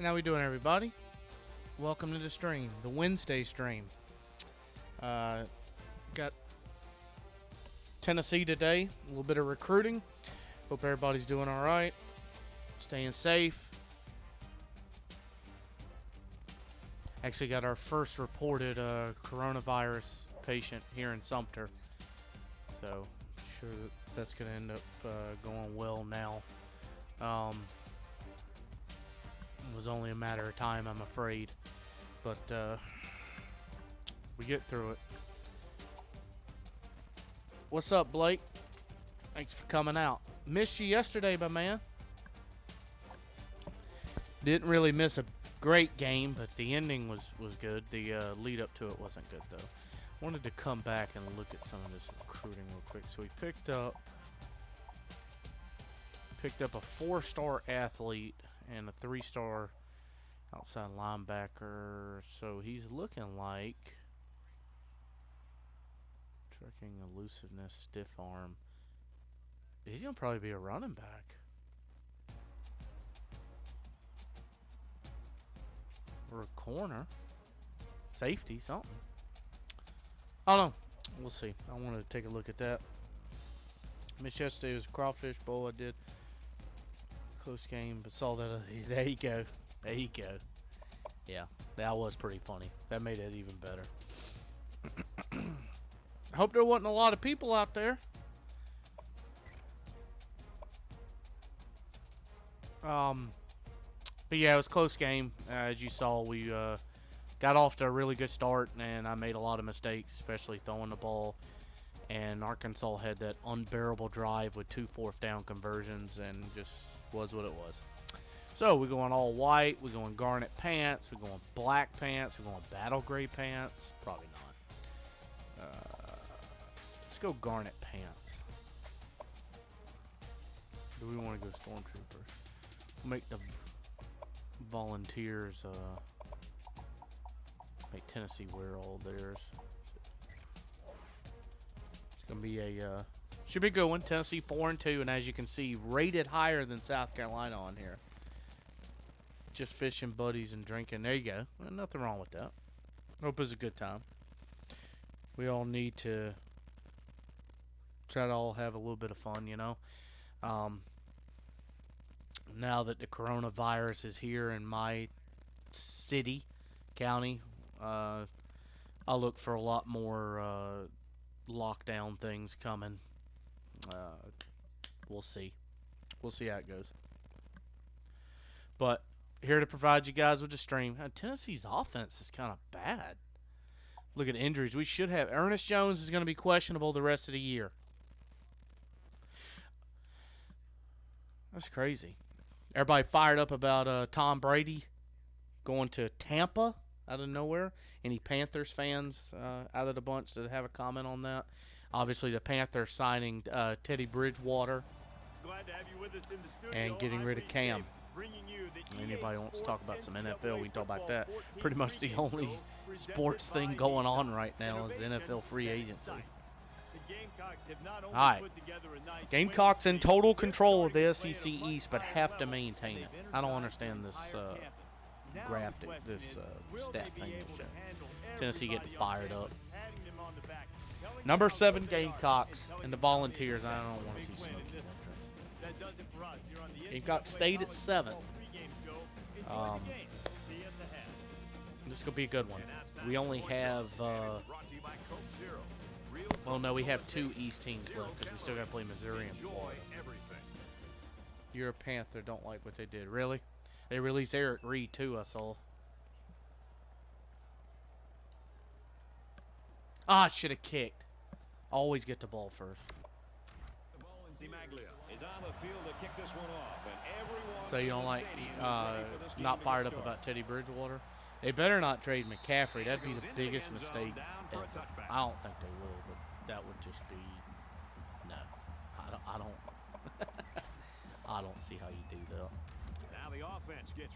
And how we doing, everybody? Welcome to the stream, the Wednesday stream. Got Tennessee today, a little bit of recruiting. Hope everybody's doing all right, staying safe. Actually got our first reported coronavirus patient here in Sumter. So, sure that's going to end up going well now. It was only a matter of time, I'm afraid. But we get through it. What's up, Blake? Thanks for coming out. Missed you yesterday, my man. Didn't really miss a great game, but the ending was good. The lead up to it wasn't good, though. Wanted to come back and look at some of this recruiting real quick. So we picked up a 4-star athlete and a 3-star outside linebacker. So he's looking like trucking, elusiveness, stiff arm. He's gonna probably be a running back or a corner, safety, something. I don't know. We'll see. I wanted to take a look at that. Missed yesterday was Crawfish Bowl. I did. Close game, but saw that. There you go. There you go. Yeah, that was pretty funny. That made it even better. I hope there wasn't a lot of people out there. But yeah, it was a close game. As you saw, we got off to a really good start, and I made a lot of mistakes, especially throwing the ball. And Arkansas had that unbearable drive with 2 fourth-down conversions, and just was what it was. So we're going all white, we're going garnet pants, we're going black pants, we're going battle gray pants. Probably not. Let's go garnet pants. Do we want to go stormtroopers? We'll make the volunteers make Tennessee wear all theirs. It's gonna be a should be a good one. Tennessee 4-2, and as you can see, rated higher than South Carolina on here. Just fishing buddies and drinking. There you go. Well, nothing wrong with that. Hope it was a good time. We all need to try to all have a little bit of fun, you know. Now that the coronavirus is here in my city, county, I'll look for a lot more lockdown things coming. We'll see. We'll see how it goes. But here to provide you guys with the stream. Tennessee's offense is kind of bad. Look at injuries. We should have. Ernest Jones is going to be questionable the rest of the year. That's crazy. Everybody fired up about Tom Brady going to Tampa out of nowhere. Any Panthers fans out of the bunch that have a comment on that? Obviously, the Panthers signing Teddy Bridgewater and getting rid of Cam. Anybody wants to talk about some NFL, we can talk about that. Pretty much the only sports thing going on right now is NFL free agency. All right. Gamecocks in total control of the SEC East, but have to maintain it. I don't understand this graphic, this stat thing. Tennessee getting fired up. Number 7 Gamecocks and the Volunteers. I don't want to see Smokies entrance. Gamecocks stayed at 7. This is going to be a good one. We only have, well, no, we have 2 East teams left because we still got to play Missouri and Florida. You're a Panther, don't like what they did. Really? They released Eric Reed, too, I saw. Ah, I should have kicked. Always get the ball first. So you don't like, not fired up about Teddy Bridgewater? They better not trade McCaffrey. That'd be the biggest mistake ever. I don't think they will, but that would just be, no. I don't I don't see how you do that.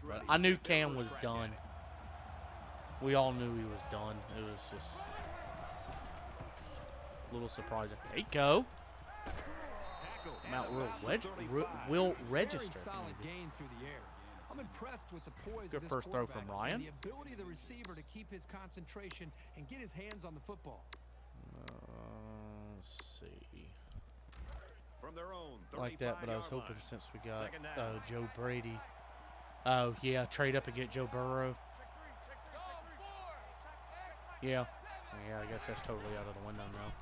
But I knew Cam was done. We all knew he was done. It was just a little surprising. There you go. Mount will register. Solid gain through the air. I'm impressed with the poise Good of this first throw from Ryan. the ability of the receiver to keep his concentration and get his hands on the football. Let's see. From their own Like that, but I was hoping since we got Joe Brady. Oh, yeah, trade up and get Joe Burrow. Yeah. Yeah, I guess that's totally out of the window now.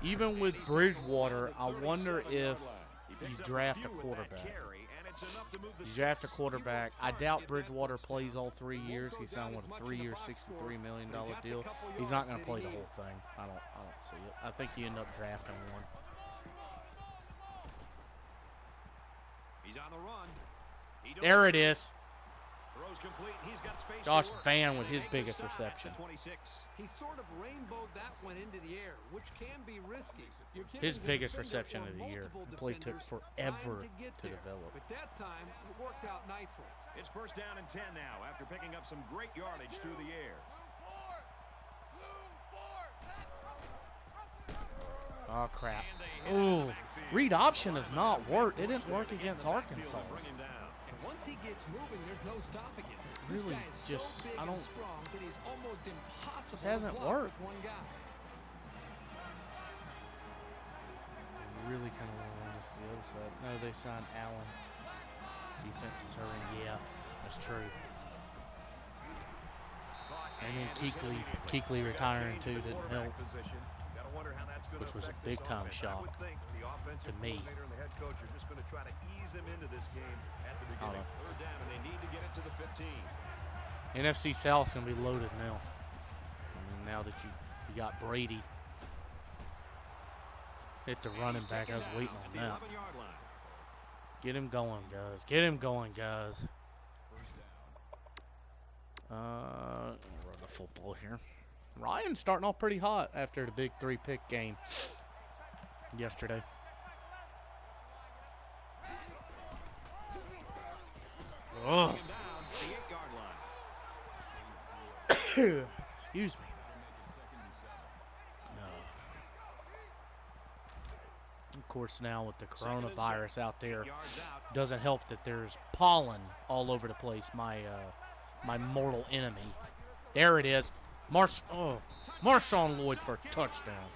Even with Bridgewater, I wonder if you draft a quarterback. You draft a quarterback. I doubt Bridgewater plays all 3 years. He signed with a 3-year, $63 million deal. He's not going to play the whole thing. I don't see it. I think you end up drafting one. He's on the run. There it is. He's Josh Van with his biggest reception. He sort of rainbowed that one into the air, which can be risky. His biggest reception of the year. The play took forever to develop. But that time, it worked out nicely. It's first down and 10 now after picking up some great yardage through the air. Oh, crap. Ooh, read option has not worked. It didn't work against Arkansas. And once he gets moving, there's no stopping him. Really, just, so I don't, strong that he's almost impossible just hasn't to block worked. with one guy. Really kind of want to see the other side. No, they signed Allen. Defense is hurting. Yeah, that's true. And then Kuechly retiring too didn't help, which was a big-time shock to me. I don't know. NFC South's going to be loaded now. I mean, now that you got Brady. Hit the running back. I was waiting on that. Get him going, guys. Get him going, guys. Run the football here. Ryan's starting off pretty hot after the big 3-pick game yesterday. Oh. Excuse me. No. Of course, now with the coronavirus out there, doesn't help that there's pollen all over the place. My mortal enemy. There it is. Marshawn Lloyd for a touchdown.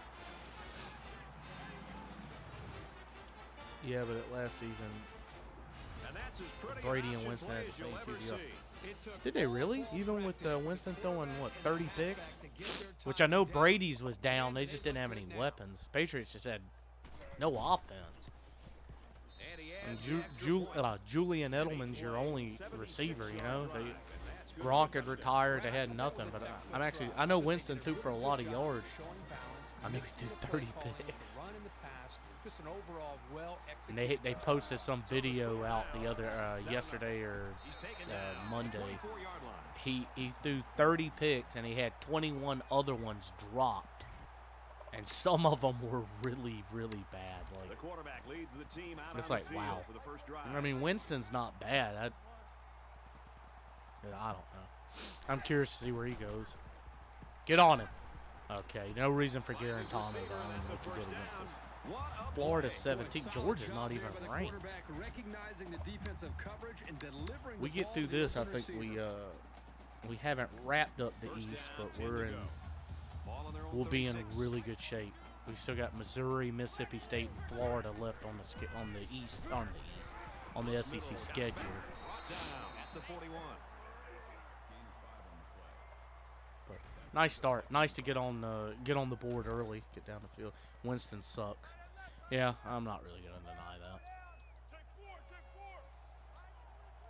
Yeah, but at last season, Brady and Winston had the same QB. Did they really? Even with Winston throwing, what, 30 picks? Which I know Brady's was down. They just didn't have any weapons. Patriots just had no offense. And Julian Edelman's your only receiver, you know. Gronk had retired. They had nothing. But I know Winston threw for a lot of yards. I mean, he threw 30 picks. And they posted some video out the other yesterday or Monday. He threw 30 picks and he had 21 other ones dropped, and some of them were really, really bad. Like, the quarterback leads the team out it's on like, the field wow. for the first drive. I mean, Winston's not bad. I don't know. I'm curious to see where he goes. Get on him. Okay, no reason for Garantano to own what you did against us. Florida 17. Georgia's not even ranked. We get through this, I think we haven't wrapped up the East, but we'll be in really good shape. We still got Missouri, Mississippi State, and Florida left on the SEC schedule. But nice start. Nice to get on the board early. Get down the field. Winston sucks. Yeah, I'm not really gonna deny that.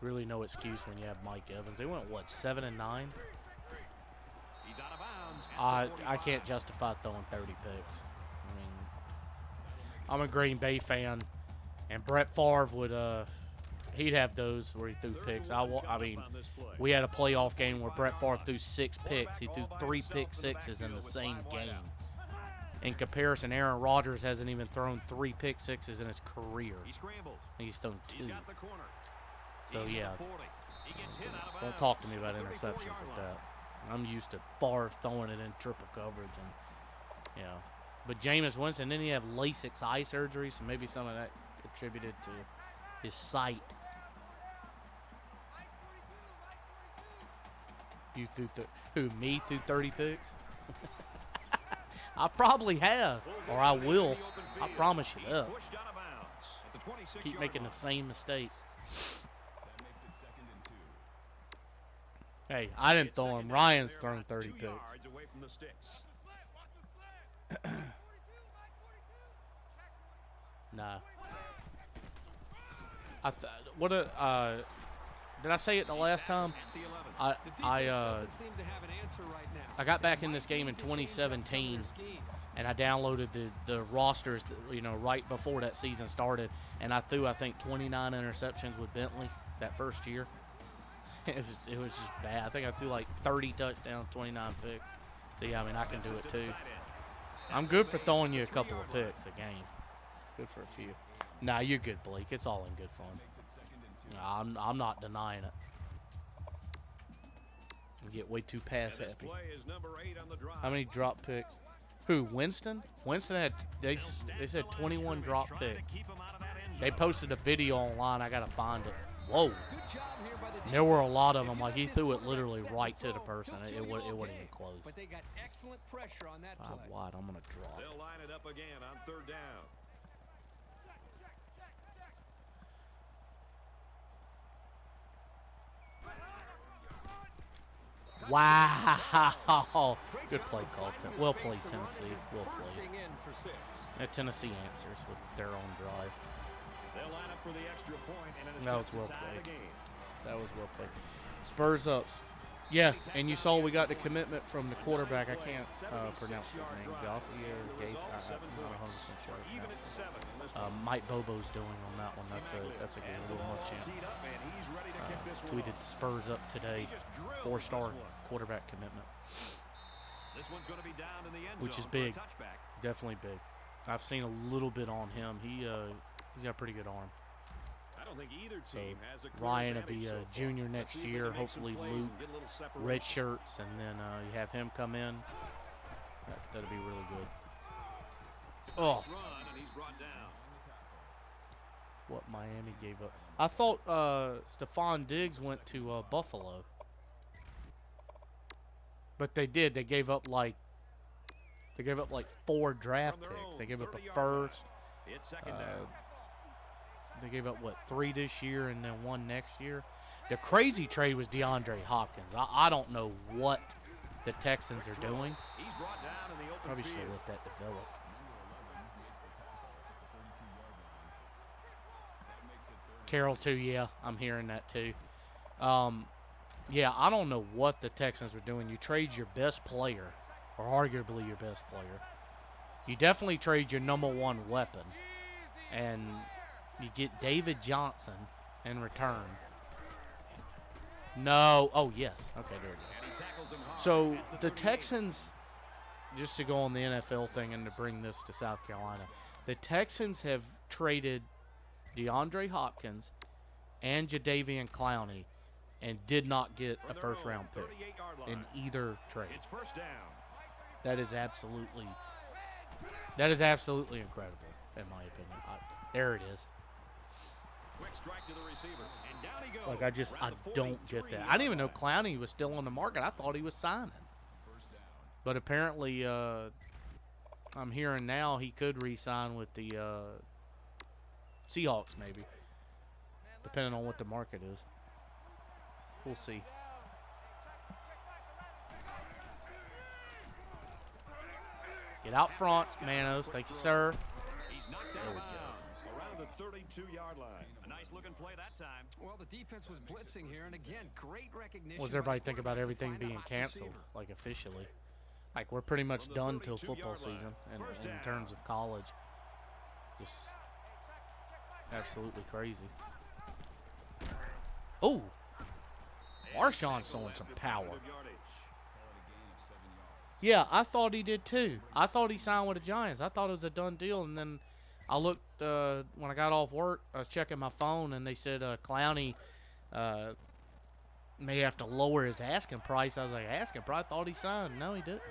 Really no excuse when you have Mike Evans. They went, what, 7-9? He's out of bounds. I can't justify throwing 30 picks. I mean, I'm a Green Bay fan, and Brett Favre would he'd have those where he threw picks. I mean, we had a playoff game where Brett Favre threw 6 picks. He threw 3 pick sixes in the same game. In comparison, Aaron Rodgers hasn't even thrown 3 pick sixes in his career. He's thrown 2. So, yeah, don't talk to me about interceptions like that. I'm used to Favre throwing it in triple coverage. And yeah. But Jameis Winston, didn't he have LASIK eye surgery? So maybe some of that contributed to his sight. You threw who? Me threw 30 picks? I probably have, or I will. I promise you that. Keep making the same mistakes. Hey, I didn't throw him. Ryan's thrown 30 picks. Nah. Did I say it the last time? I got back in this game in 2017, and I downloaded the rosters, right before that season started, and I threw, I think, 29 interceptions with Bentley that first year. It was just bad. I think I threw like 30 touchdowns, 29 picks. So yeah, I mean, I can do it too. I'm good for throwing you a couple of picks a game. Good for a few. Nah, you're good, Blake. It's all in good fun. Nah, I'm not denying it. You get way too pass happy. How many drop picks? Who? Winston? Winston had they said 21 drop picks. They posted a video online. I gotta find it. Whoa. There were a lot of them. Like, he threw it literally right to the person. It wasn't even close. But they got excellent pressure on that 5 wide. I'm gonna drop. They'll line it up again on 3rd down. Wow. Good play call. Well played, Tennessee. Well played. Tennessee answers with their own drive. They'll line up for the extra point and that was well played. That was well played. Spurs up. Yeah, and you saw we got the commitment from the quarterback. I can't pronounce his name. Gauthier, I'm not 100% sure. Mike Bobo's doing on that one. That's a good little much chance. Tweeted the Spurs up today. 4-star quarterback commitment. Which is big. Definitely big. I've seen a little bit on him. He's got a pretty good arm. I don't think either So team has a Ryan will be a junior next year. Hopefully Luke red shirts, and then you have him come in. That'll be really good. Oh, what Miami gave up. I thought Stephon Diggs went to Buffalo, but they did. They gave up like 4 draft picks. They gave up a first. It's 2nd down. They gave up, 3 this year and then 1 next year? The crazy trade was DeAndre Hopkins. I don't know what the Texans are doing. He's brought down in the open Probably should field. have let that develop. Carroll, too, yeah. I'm hearing that, too. Yeah, I don't know what the Texans are doing. You trade your best player, or arguably your best player. You definitely trade your #1 weapon. And you get David Johnson in return. No. Oh, yes. Okay, there we go. So the Texans, just to go on the NFL thing and to bring this to South Carolina, the Texans have traded DeAndre Hopkins and Jadeveon Clowney and did not get a first-round pick in either trade. It's 1st down. That is absolutely incredible, in my opinion. There it is. Quick strike to the receiver, and down he goes. Like, I don't get that. I didn't even know Clowney was still on the market. I thought he was signing. But apparently, I'm hearing now he could re-sign with the Seahawks, maybe. Depending on what the market is. We'll see. Get out front, Manos. Thank you, sir. He's knocked There we go. around the 32-yard line. A nice looking play that time. Well, the defense was blitzing here, and again, great recognition. What does everybody think about everything being canceled, like officially? Like, we're pretty much done till football season in terms of college. Just absolutely crazy. Oh, Marshawn's showing some power. Yeah, I thought he did too. I thought he signed with the Giants. I thought it was a done deal, and then I looked when I got off work. I was checking my phone, and they said Clowney may have to lower his asking price. I was like, asking price? I thought he signed. No, he didn't.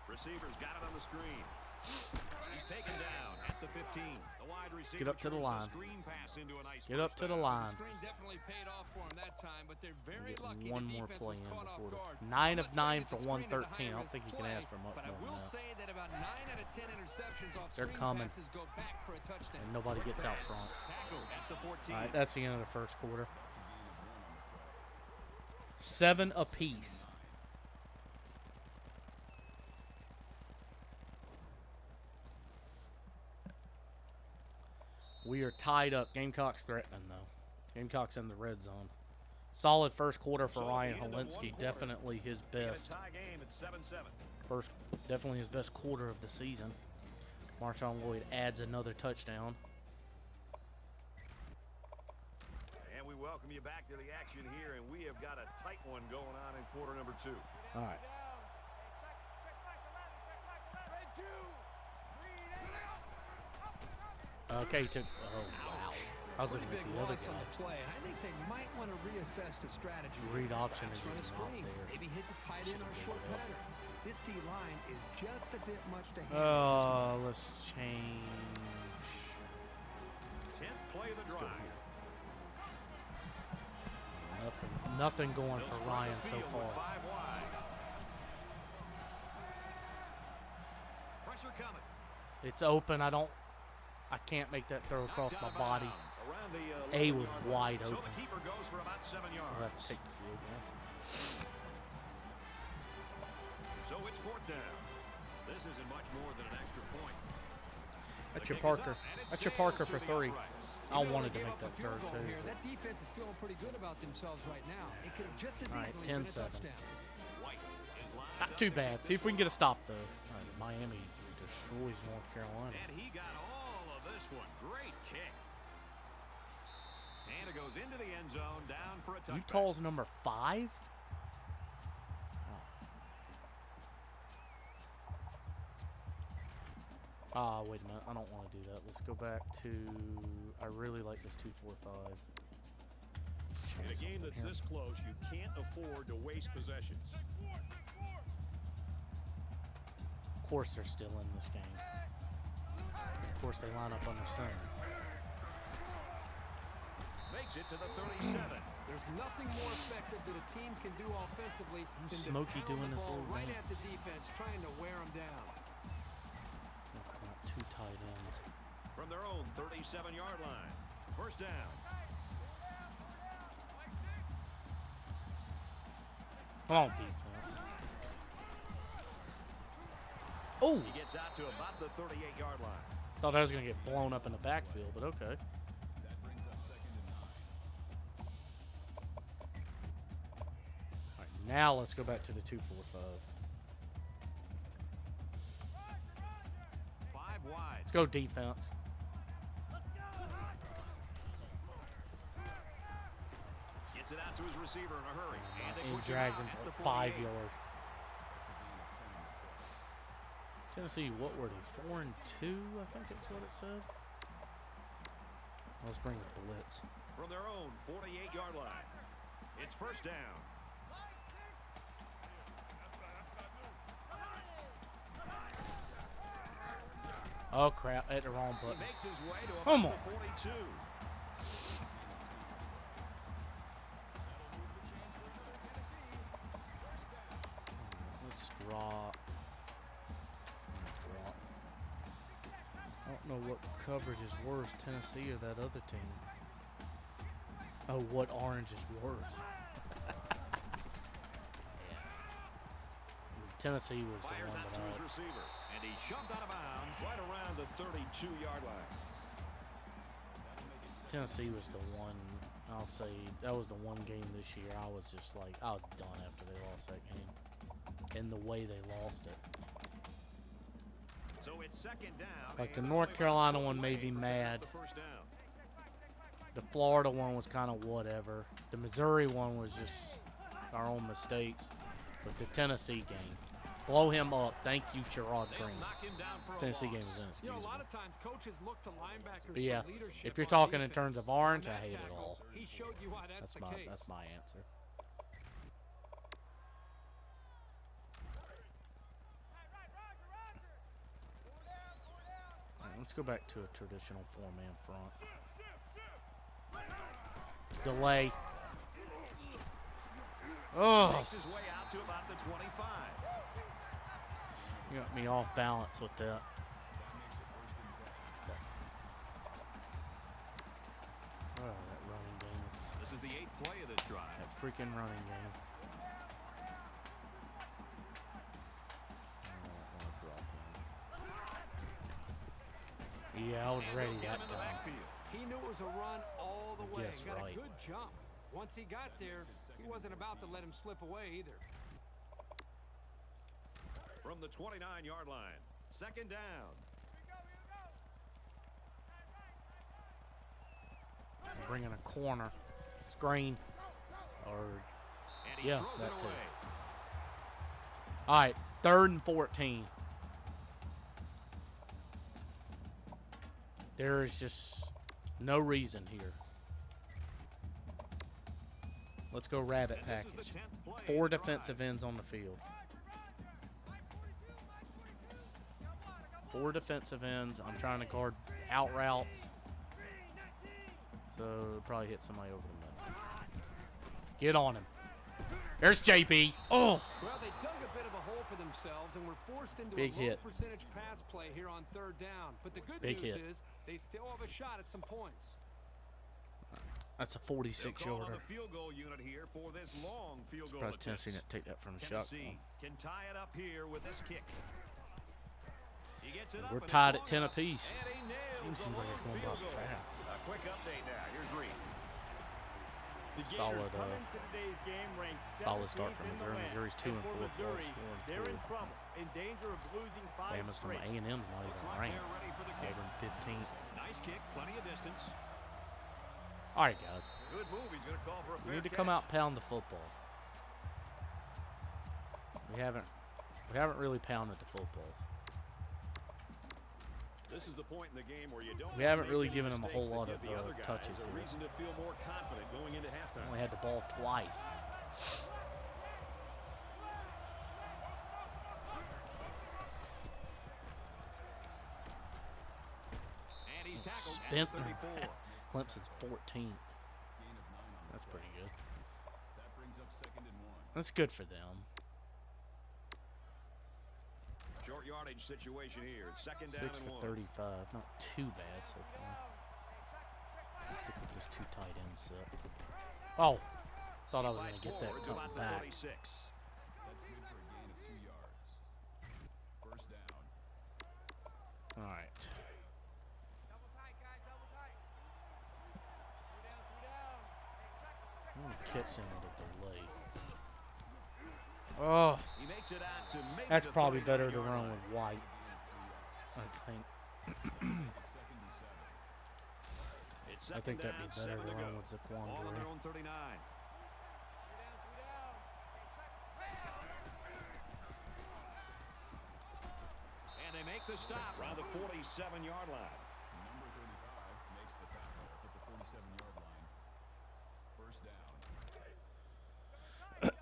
Receivers got it on the screen. He's taken down at the 15. The wide receiver Get up to the turns line. screen pass into a nice Get up first to the down. line. Screen definitely paid off for him that time, but they're very Get lucky one the more defense play was in caught off before guard. the 9 I'm of not saying 9 that for the screen is a 113. I don't high-risk think you can play, ask for much but I more than will that. say that about 9 out of 10 interceptions off They're screen coming. passes go back for a touchdown. And nobody gets out front. Tackled at the 14. All right, that's the end of the first quarter. 7 apiece. We are tied up. Gamecocks threatening, though. Gamecocks in the red zone. Solid first quarter for So Ryan at the end of one Holinsky. quarter, Definitely his we have a best. tie game at 7-7. Definitely his best quarter of the season. Marshawn Lloyd adds another touchdown. And we welcome you back to the action here, and we have got a tight one going on in quarter number 2. All right. Okay, he took. Oh, wow. I was looking Pretty at big the other loss on guy. the play. I think they might want to reassess the strategy. Read option is Perhaps run a just not screen. there. Maybe hit the tight end on a short pattern. This D line is just a bit much to handle. Oh, let's change. 10th play of the drive. Nothing going They'll for spread Ryan the so field far. with 5 wide. Pressure coming. It's open. I can't make that throw across my body. Around the, A was 11-yard line. wide So open. the keeper goes for about 7 yards. I'll have to take the field goal. So it's 4th down. This isn't much more than an extra point. That's The your kick is Parker. up, and it That's your sails Parker for through the 3. uprights. I Even though wanted they to gave make up that a field third goal too. here, that defense is feeling pretty good about themselves right now. It could have just as All right, easily been a 10-7. touchdown. White is lined Not up too to bad. kick See if this we can one get a stop though. All right, Miami destroys North Carolina. And he got all of this one. Great kick. And it goes into the end zone, down for a touchback. Utah's number 5. Wait a minute. I don't want to do that. Let's go back to. I really like this 2-4-5. In a game that's this close, you can't afford to waste possessions. Of course, they're still in this game. Of course, they line up under center. Makes it to the 37. There's nothing more effective that a team can do offensively than to Smokey pound doing the this ball little right dance. at the defense, trying to wear them down. Oh, come on, 2 tight ends. From their own 37-yard line. First down. Come on, defense. Oh! He gets out to about the 38-yard line. Thought I was going to get blown up in the backfield, but okay. All right, now let's go back to the 2-4-5. 5 wide. Let's go defense. Gets it out to his receiver in a hurry. And they And push drags him him out at for the 5 48. yards. Tennessee, what were they? 4-2, I think that's what it said. Let's bring the blitz. From their own 48-yard line. It's first down. Oh crap! I hit the wrong He button. makes his way to Come about on. the 42. Let's drop. I don't know what coverage is worse, Tennessee or that other team. Oh, what orange is worse? Tennessee was the Fires one out that to his I. receiver. And he's shoved out of bounds right around the 32-yard line. Tennessee was the one. I'll say that was the one game this year I was just like I was done after they lost that game, and the way they lost it. So it's second down. Like the and North only Carolina about one a made play me for picking up mad. the first down. The Florida one was kind of whatever. The Missouri one was just our own mistakes. But the Tennessee game, blow him up. Thank you, Sherrod They'll Green. knock him down for a Tennessee loss. game was You know, a inexcusable. lot of times coaches look to linebackers But yeah, for leadership. if you're on talking in defense. terms of orange, On I that hate it tackle, all. He showed you why that's the case. That's my answer. Let's go back to a traditional four-man front. Delay. Oh! Makes his way out to about the 25. You got me off balance with that. Oh, that running game is... This is the 8th play of this drive. That freaking running game. Yeah, I was ready that time. He knew it was a run all the way. Guess Got right. a good jump. Once he got there, he wasn't about to let him slip away either. From the 29-yard line, 2nd down. Bringing a corner. Screen. Or, yeah, that too. All right, 3rd and 14. There is just no reason here. Let's go rabbit package. 4 defensive ends on the field. 4 defensive ends. I'm trying to guard out routes. So it'll probably hit somebody over the middle. Get on him. There's JB. Oh! Well, they dug a bit of a hole for themselves and were forced into Big a low hit. percentage pass play here on 3rd down. But the good Big news hit. is they still have a shot at some points. That's a They'll 46-yarder. call on the field goal unit here for this long field goal Surprised attempt. Tennessee didn't take that from the Tennessee shotgun. can tie it up here with this kick. He gets it up We're and tied it's at 10 long apiece. enough, and he nails Seems the like it's long going field by goal. fast. A quick update now. Here's Reese. The Gators Solid, come into today's game ranked solid start 17th from in the Missouri. land. Missouri's 2 and for 4. Missouri, Florida's 4 and they're 2. in trouble, in danger of losing 5 Bama's from straight. A&M's not Looks even like ranked. they're ready for the kick. Auburn 15th. Nice kick, plenty of distance. All right, guys. Good move. He's going to call for a We fair need to catch. come out and pound the football. We haven't really pounded the football. This is the point in the game where you don't We haven't make really any given him a whole mistakes lot that of give the other guys touches a here. reason to feel more confident going into halftime. Only had the ball twice. And he's tackled at Spent 34. Clemson's 14th. That's pretty good. That's good for them. Short yardage situation here. It's 2nd down 6 and for 1. 35. Not too bad so far. Stick with this 2 tight end set. Oh, thought I was going to get that Forward to coming about the back. 36. All right. I'm going to catch him at a delay. Oh, He makes it out to maybe that's the probably better to 39-yard run line. with White, I think. It's I think second that'd be down, better 7 to to run go. with Ball on Zaquandre. their own 39. And they make the stop around the 47-yard line. Number 35 makes the tackle at the 47-yard line. First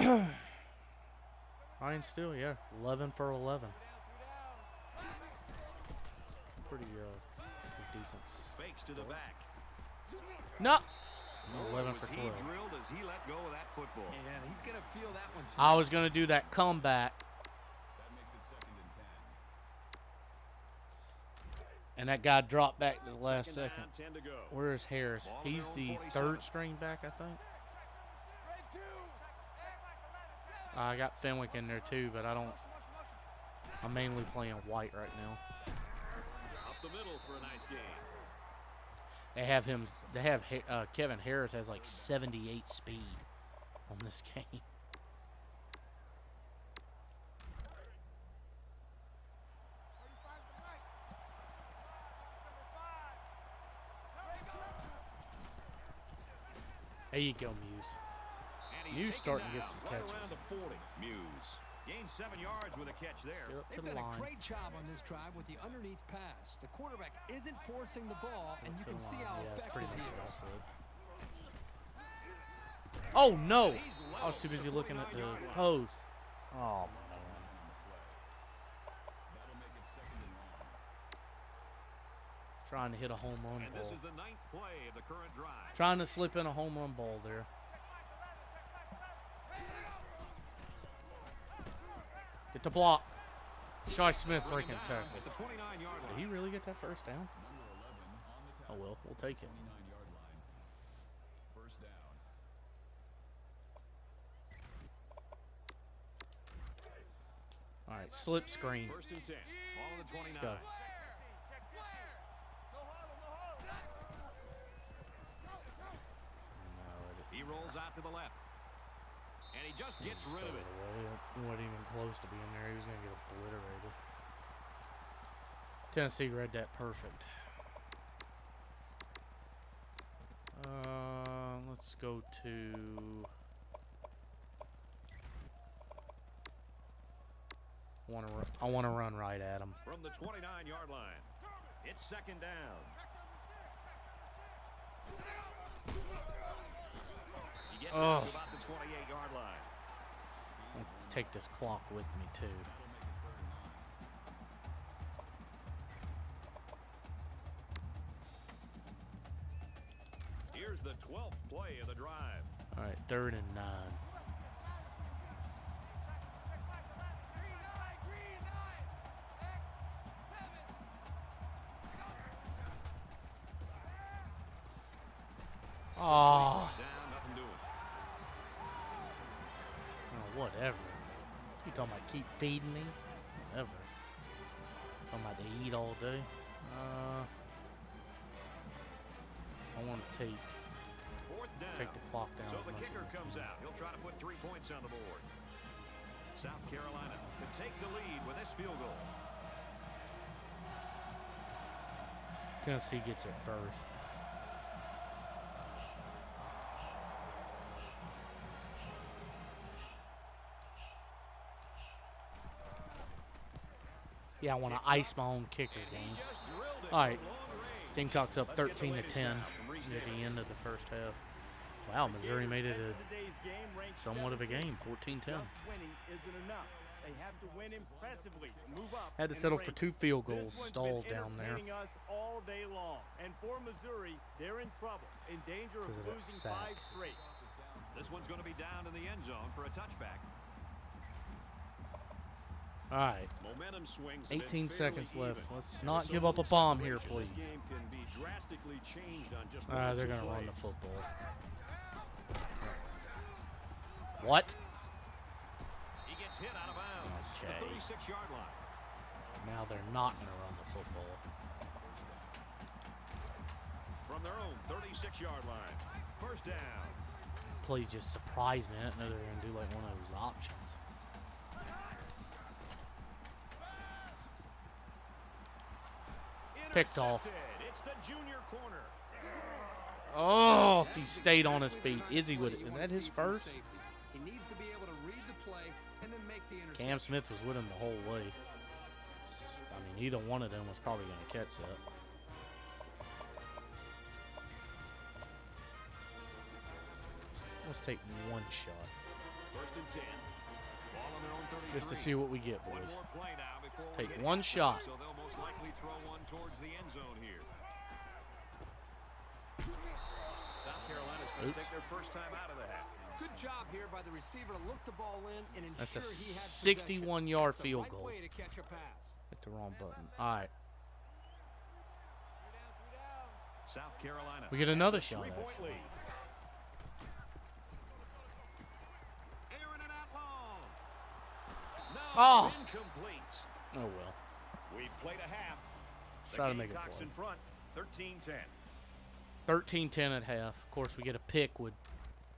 down. Fine still, yeah. 11 for 11. Pretty decent. Fakes to the back. No. Boy, 11 was for he 12. drilled as he let go of that football. And he's going to feel that one too. I was going to do that comeback, That makes it 2nd and 10. and that guy dropped back to the last Second second. down, 10 to go. Where is Harris? Ball on He's their own the 47. 3rd string back, I think. I got Fenwick in there too, but I'm mainly playing White right now. Up the middle for a nice game. They have Kevin Harris has like 78 speed on this game. There you go, Muse. And he's Muse taken starting to down get some right catches. around the 40. Muse gained 7 yards with a catch there. Get up to They've the done a line. great job on this drive with the underneath pass. The quarterback isn't forcing the ball, and you To can the see line. how Yeah, that's pretty effective much he what I is. said. Oh no! He's I was level too busy at the looking at the 49-yard line. post. Oh man. That'll make it 2nd and long. Trying to hit a home run And this ball. is the 9th play of the current drive. Trying to slip in a home run ball there. Get the block. Shy Smith breaking tackle. At the 29-yard Did line. he really get that first down? Number 11 on the Oh tackle. well, we'll take it. 29-yard line. First down. All right, slip screen. First and 10. Ball on the 29. Let's go. He rolls out to the left. And he just gets rid of it. It wasn't even close to being there. He was going to get obliterated. Tennessee read that perfect. Let's go to... I want to run right at him. From the 29-yard line. It's second down. He gets out to about the 28-yard line. I'll take this clock with me too. Here's the 12th play of the drive. All right, 3rd and 9. Oh, Down, nothing doing. whatever. You talking about keep feeding me? Whatever. Talking about to eat all day. I want to take Fourth down. the clock down. So as the much as kicker I can. comes out. He'll try to put 3 points on the board. South Carolina to take the lead with this field goal. Tennessee gets it first. Yeah, I want to ice my own kicker game. All right, Gamecocks up 13 to 10 at the end of the first half. Wow, Missouri made it a somewhat of a game, 14-10. Winning isn't enough. They have to win impressively to move up. Had to in settle the for rankings. 2 field This goals one's stalled been down there. entertaining us all day long. And for Missouri, they're in trouble, in danger of 'Cause of that losing sack. 5 straight. This one's going to be down in the end zone for a touchback. All right, Momentum swings. have been 18 seconds fairly left. even. Let's And not so give up a the bomb here, situation in please. this game can be drastically changed on just one or They're two going to run the plays. football. What? He gets hit out of bounds. Okay. The 36-yard line. Now they're not going to run the football. From their own 36-yard line. First down. Play just surprised me. I didn't know they were going to do like one of those options. Picked off. Intercepted. It's the junior corner. Oh, if he stayed on his feet. Izzy would. Is that his first? He needs to be able to read the play and then make the interception. Cam Smith was with him the whole way. I mean, either one of them was probably going to catch that. Let's take one shot. First and 10. Ball on their own 33. Just to see what we get, One boys. more play now before we Take hit one halftime, shot. So they'll most likely throw one towards the end zone here. South Carolina's going to Oops. take their first time out of the half. Good job here by the receiver to look the ball in and ensure That's a he had 61-yard possession. That's the field right goal. way to catch a pass. Hit the wrong button. All right. South Carolina. We get another has a shot, 3-point actually. lead. Airing it out long. No, Oh. incomplete. Oh, well. We've played a half. The Try to make a Gamecocks play. in front, 13-10. 13-10 at half. Of course, we get a pick with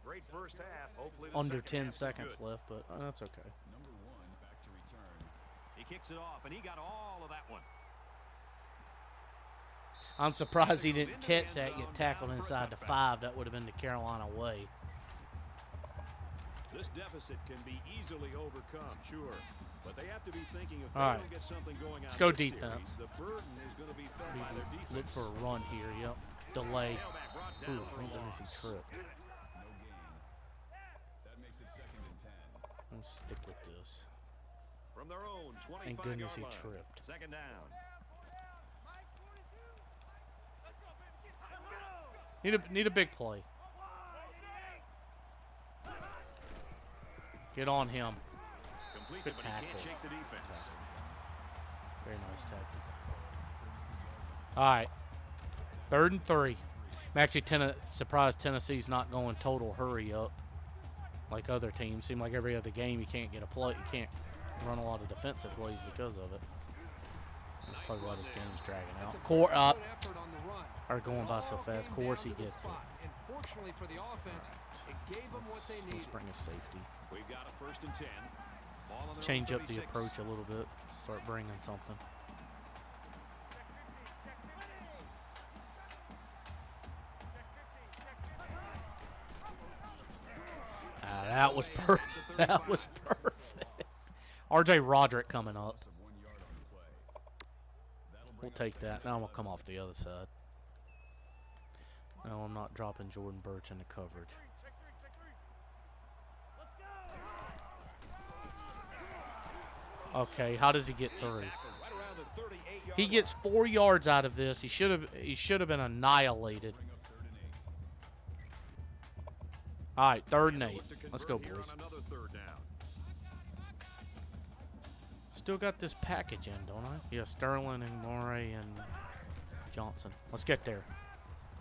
Great first half. Hopefully the under second 10 half is seconds good. left, but that's okay. Number 1 back to return. He kicks it off, and he got all of that one. I'm surprised he didn't catch that, get tackled inside the 5. That would have been the Carolina way. This deficit can be easily overcome, sure. But they have to be thinking if they All right. don't get something going Let's on go this series, defense. the burden is going to be felt by their defense. Look for a run here. Yep. Delay. Tailback brought down Ooh, for a thank goodness he loss. tripped. No gain. That makes it second and 10. Let's stick with this. From their own 25-yard Thank goodness he line. tripped. Second down. Need a big play. Get on him. Completes Good it, but he can't tackle. shake the defense. Very nice tackle. All right. 3rd and 3. I'm actually surprised Tennessee's not going total hurry up like other teams. Seem like every other game you can't get a play. You can't run a lot of defensive plays because of it. That's probably why this game's dragging out. Are going by so fast. Of course he gets it. And fortunately for the offense, it gave them what they Let's needed. bring a safety. We've got a 1st and 10. Ball on their Change own up the 36. approach a little bit. Start bringing something. That was perfect. That was perfect. R.J. Roderick coming up. Of 1 yard on the play. That'll We'll bring up take that. 2nd Now I'm and going to come off the other side. No, I'm not dropping Jordan Birch into coverage. Okay, how does he get through? Tackled right around the 38-yard He gets 4 yards out of this. He should have been annihilated. Bring up 3rd and 8. All right, 3rd and line. 8. Look to Let's go, convert here boys. on another 3rd down. Still got this package in, don't I? Yeah, Sterling and Morey and Johnson. Let's get there.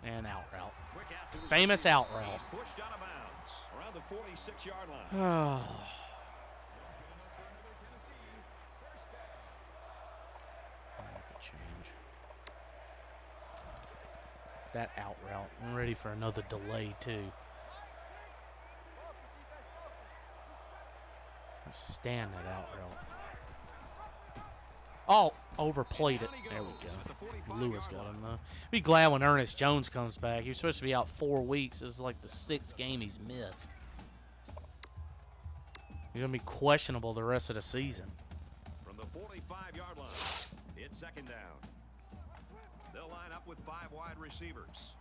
And out route. Quick out to his Famous receiver. out route. He's pushed out of bounds around the 46-yard line. Change. That out route. I'm ready for another delay, too. Let's stand that out route. Oh, overplayed it. There we go. Lewis got him, though. Be glad when Ernest Jones comes back. He was supposed to be out 4 weeks. This is like the 6th game he's missed. He's going to be questionable the rest of the season. From the 45-yard line, it's 2nd down. They'll line up with 5 wide receivers.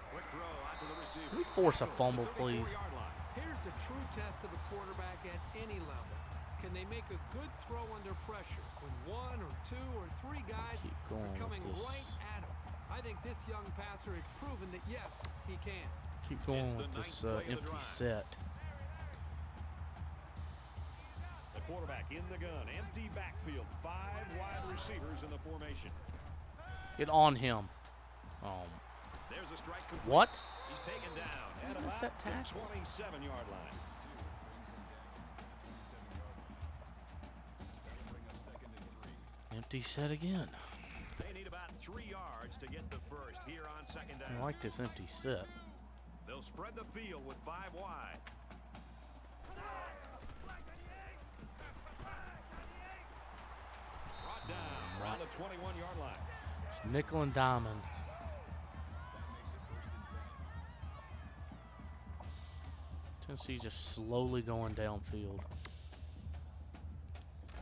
Quick throw out to the receiver. Can we force a fumble, please? 34-yard line. Here's the true test of a quarterback at any level. Can they make a good throw under pressure when 1 or 2 or 3 guys Keep going are coming with this. right at him? I think this young passer has proven that, yes, he can. Keep going It's the with this 9th play of the empty drive. set. The quarterback in the gun. Empty backfield. 5 wide receivers in the formation. Get on him. There's a strike. Complete. What? He's taken down at Who missed about that the tackle? 27-yard line. Empty set again. They need about 3 yards to get the first here on 2nd down. I like this empty set. They'll spread the field with 5 wide. Brought down around the 21-yard line. It's nickel and diamond. Tennessee just slowly going downfield.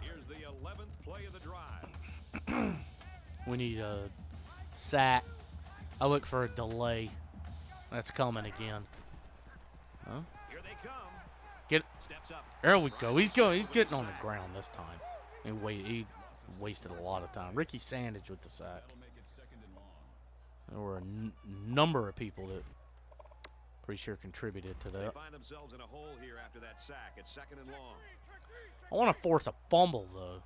Here's the 11th play of the drive. We need a sack. I look for a delay. That's coming again. Huh? Here they come. Get. Steps up. There we go. He's going. He's getting on the ground this time. He wasted a lot of time. Ricky Sandage with the sack. That'll make it 2nd and long. There were a number of people that pretty sure contributed to They that. find themselves in a hole here after that sack. It's 2nd and long. I want to force a fumble though.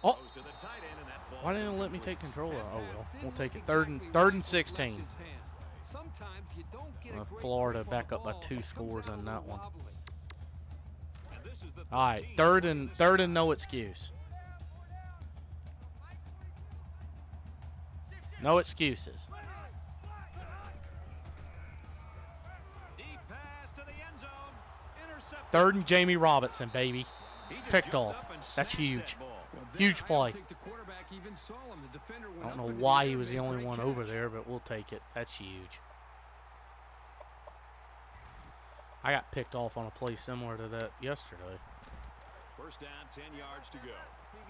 Oh, Goes to the tight end, and that ball why didn't it let me take control of it? Oh well, we'll take it. Didn't Third and exactly 16. left his hand. Sometimes you don't get a great Florida grip on back the up by ball. 2 It comes scores out on a that little one. wobbly. And this is the All right, 13th third play of and this third drive. and no excuse. No excuses. Deep pass to the end zone. Intercepted. 3rd and Jamie Robinson, baby. He just Picked jumped off. up and That's snatched huge. that ball. Huge play. I don't think the quarterback even saw him. The defender went I don't up know into the why air he and was the made a only great one over catch. there, but we'll take it. That's huge. I got picked off on a play similar to that yesterday. First down, 10 yards to go.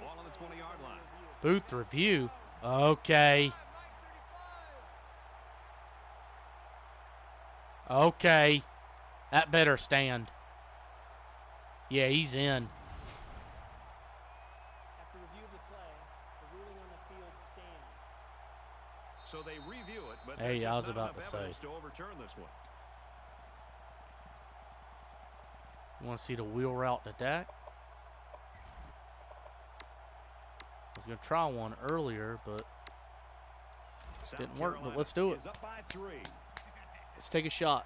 Ball on the 20-yard line. Booth review. Okay. Okay. That better stand. Yeah, he's in. After review of the play, the ruling on the field stands. So they review it, but Hey, there's I was just not about enough to say. evidence to overturn this one. You want to see the wheel route to Dak? I was going to try one earlier, but South didn't work, but Carolina let's do it. is up by 3. Let's take a shot.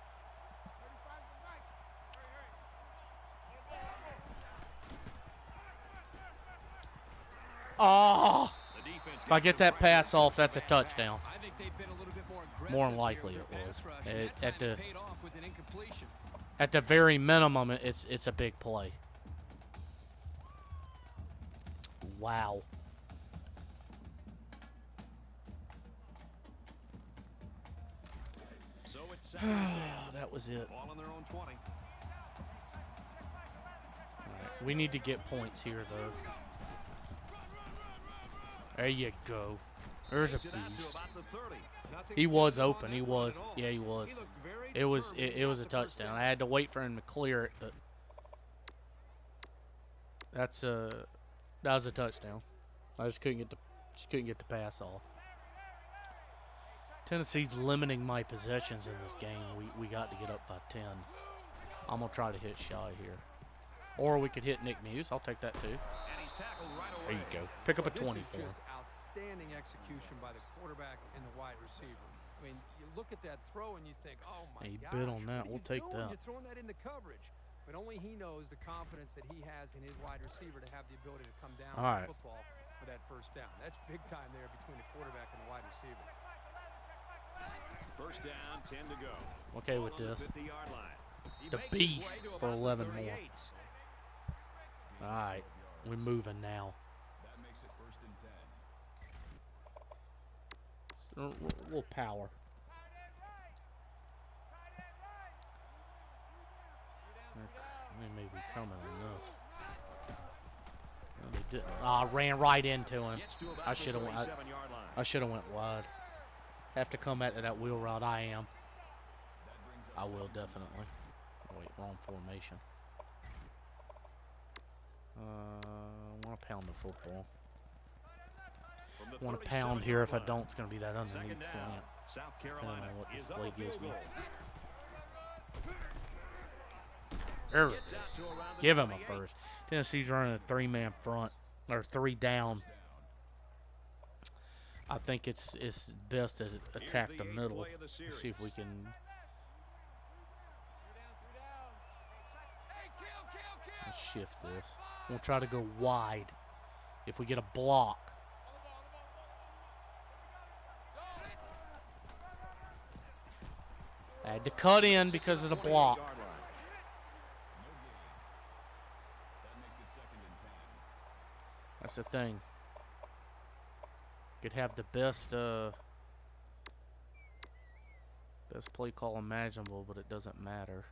Oh! The defense If I get that pass off, that's a touchdown. I think they've been a little bit more aggressive More than here likely with it their was. pass rush, At- and that at time the- it paid off with an incompletion. At the very minimum, it's a big play. Wow. So it's 2nd and 10. That was it. Ball on their own 20. All right, we need to get points here, though. There you go. There's a Takes it out to beast. about the 30. Nothing He was physical on open. that He one was. at all. Yeah, he was. He looked very It was. determined to It was a get the first touchdown. down. I had to wait for him to clear it, but that was a touchdown. I just couldn't get the pass off. Tennessee's limiting my possessions in this game. We got to get up by 10. I'm gonna try to hit shy here, or we could hit Nick Muse. I'll take that too. And he's tackled right There away. you go. Pick up a This 24. is just outstanding execution by the quarterback and the wide receiver. I mean, you look at that throw and you think, oh my He gosh, bid on that. what are We'll you take doing? that. You're throwing that into coverage. But only he knows the confidence that he has in his wide receiver to have the ability to come down All with right. the football for that first down. That's big time there between the quarterback and the wide receiver. First down, 10 to go. Okay Ball with on the this. 50-yard line. He The makes his way beast to for about the 11 more. 38. All right, we're moving now. That makes it 1st and 10. So, a little power. They may be coming on this. No, they didn't. Ah, ran right into him. Gets to about I the should have. 37-yard line. I should have went wide. Have to come back to that wheel route. I am. That brings I up will 2nd and definitely. Wait, wrong formation. Want to pound the football. From the Want to pound here. 37-yard If I line. don't, it's going to be that Second underneath down. slant. South I don't Carolina know what this is up play a field gives me. goal. There it Gets is. out to around the Give him a 28. first. Tennessee's running a 3-man front, or 3 down. I think it's best to attack Here's the eighth middle. play of the series. See if we can let's shift this. We'll try to go wide. If we get a block. I had to cut in because of the block. 28-yard line. That makes it 2nd and 10. That's the thing. Could have the best best play call imaginable, but it doesn't matter.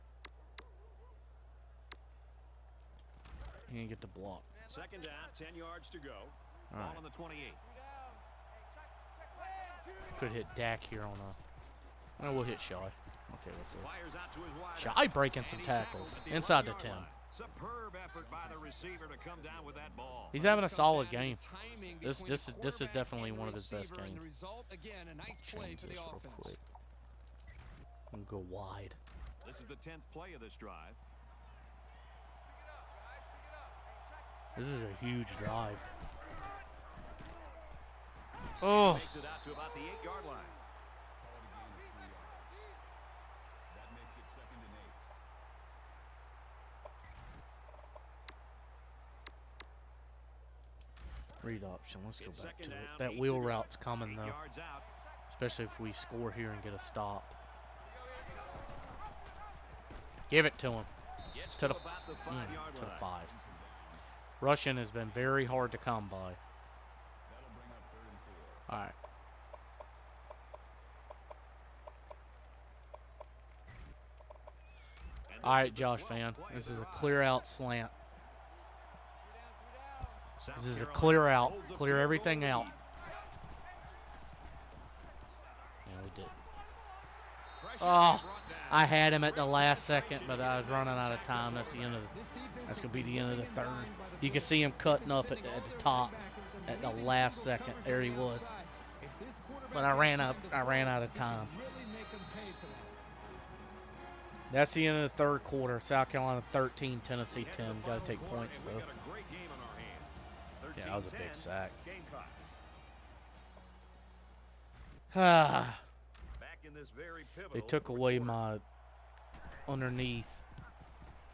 He didn't get the block. Second down, 10 yards to go. All Ball right. on the 28. Could hit Dak here on a. No, we'll hit Shy. Okay with this. Fires out to his wide. Shy breaking some And he's tackled tackles at the inside the 11-yard 10. line. Superb effort by the receiver to come down with that ball. He's having a This comes solid down to game. the timing This between this the is this is quarterback definitely and the one of his best receiver, and the games. result, again, a nice play Change for the this real offense. quick. And go wide. This is the 10th play of this drive. This is a huge drive. Oh, Makes it out to about the 8-yard line. Call it a gain of 3 yards. That makes it 2nd and 8. read option. Let's go It's back to second it. down, That 8 wheel to go. route's coming 8 though, yards out. especially if we score here and get a stop. Give it to him. Gets To the about the 5-yard to the line. 5. Rushing has been very hard to come by. That'll bring up 3rd and 4. All right. And All this right, is the Josh 12th fan. play of This the is a drive. clear out slant. South This is a Carolina clear out. holds a Clear field everything goal out. lead. Yeah, we did. Oh, I had him at the last second, but I was running out of time. That's the end of that's going to be the end of the third. You can see him cutting up at the top at the last second. There he was. But I ran out of time. That's the end of the third quarter. South Carolina 13, Tennessee 10. Got to take points, though. Yeah, that was a big sack. They took away my underneath,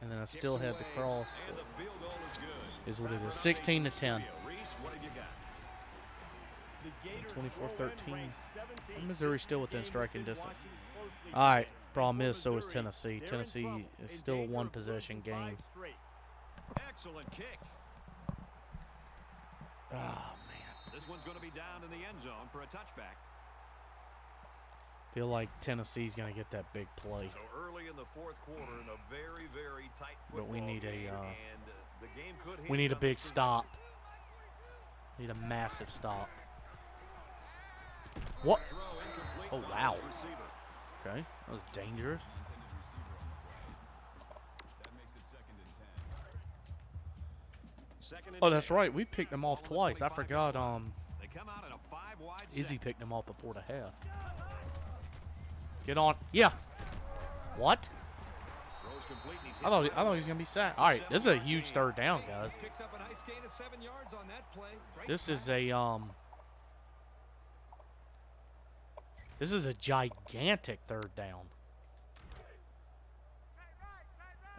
and then I still had the cross. Is what it is. 16 to 10. 24-13. Missouri still within striking distance. All right. Problem is, so is Tennessee. Tennessee is still a one-possession game. Excellent kick. Oh, man. This one's going to be down in the end zone for a touchback. Feel like Tennessee's going to get that big play. So early in the fourth quarter, in a very, very tight football but we need game, a the game could we need a big hinge on stop. Need a massive stop. What? Oh, wow. Okay, that was dangerous. Oh, that's right. We picked them off twice. I forgot. Izzy picked them off before the half. Get on. Yeah. What? I thought he was gonna be sacked. All right, this is a huge third down, guys. This is a This is a gigantic third down.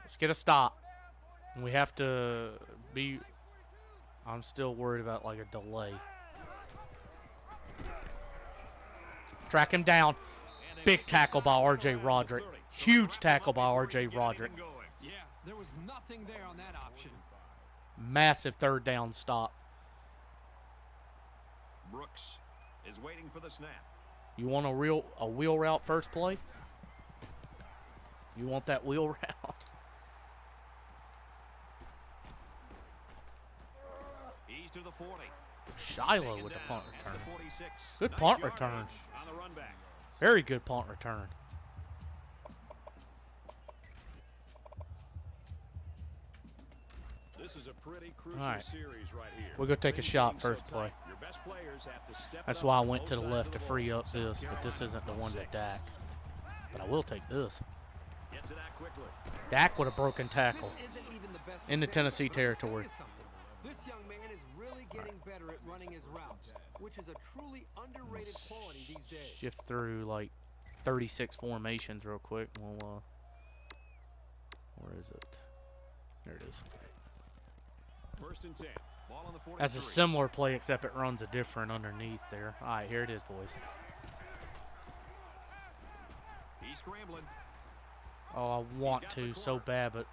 Let's get a stop. And we have to be... I'm still worried about like a delay. Track him down. Big tackle by R.J. Roderick. Huge tackle by R.J. Roderick. Yeah, there was nothing there on that option. Massive third down stop. Brooks is waiting for the snap. You want a wheel route first play? You want that wheel route? He's to the 40. Shiloh with the punt return. Good punt return. Very good punt return. This is a pretty crucial series right here. We're going to take a shot first play. That's why I went to the left to free up this, but this isn't the one to Dak. But I will take this. Dak with a broken tackle in the Tennessee territory. This young man is really getting better at running his routes, which is a truly underrated quality these days. Shift through like 36 formations real quick. We'll, where is it? There it is. First and 10. Ball on the 43. That's a similar play, except it runs a different underneath there. All right, here it is, boys. He's scrambling. Oh, I want to so bad, but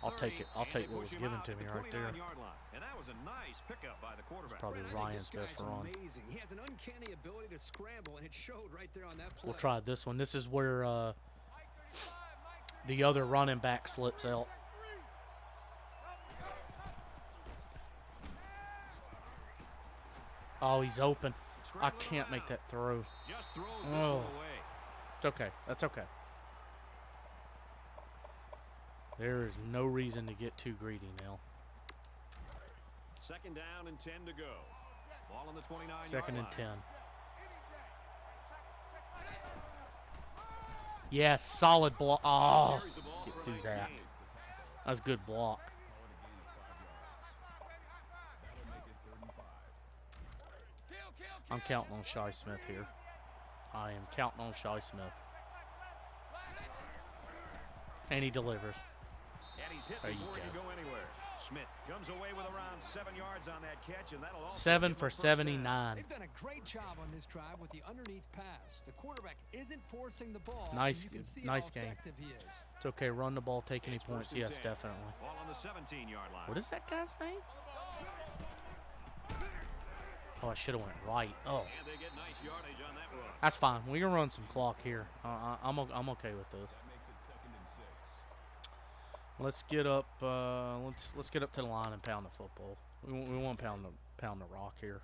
I'll take it. I'll take what was given to me right there. And that was a nice pickup by the quarterback. It's probably Ryan's best run. Amazing. He has an uncanny ability to scramble, and it showed right there on that play. We'll try this one. This is where the other running back slips out. Oh, he's open. I can't make that throw. Oh, it's okay. That's okay. There is no reason to get too greedy now. Second down and 10 to go. Ball on the 29-yard Second and line. 10. Yes, solid block. Oh, get through that. That was a good block. I'm counting on Shi Smith here. I am counting on Shi Smith. And he delivers. And he's hit There you before he go. can go anywhere. Smith comes away with around 7 yards on that catch, and that'll also 7 give for him first down. 79. They've done a great job on this drive with the underneath pass. The quarterback isn't forcing the ball. Nice- and you can see nice how game. effective he is. It's okay. Run the ball. Take any It's points. first and Yes, 10. definitely. Ball on the 17-yard line. What is that guy's name? Oh, I should have went right. Oh, And they get nice yardage on that run. that's fine. We can run some clock here. I'm okay with this. That makes it 2nd and 6. Let's get up. Let's get up to the line and pound the football. We want to pound the rock here.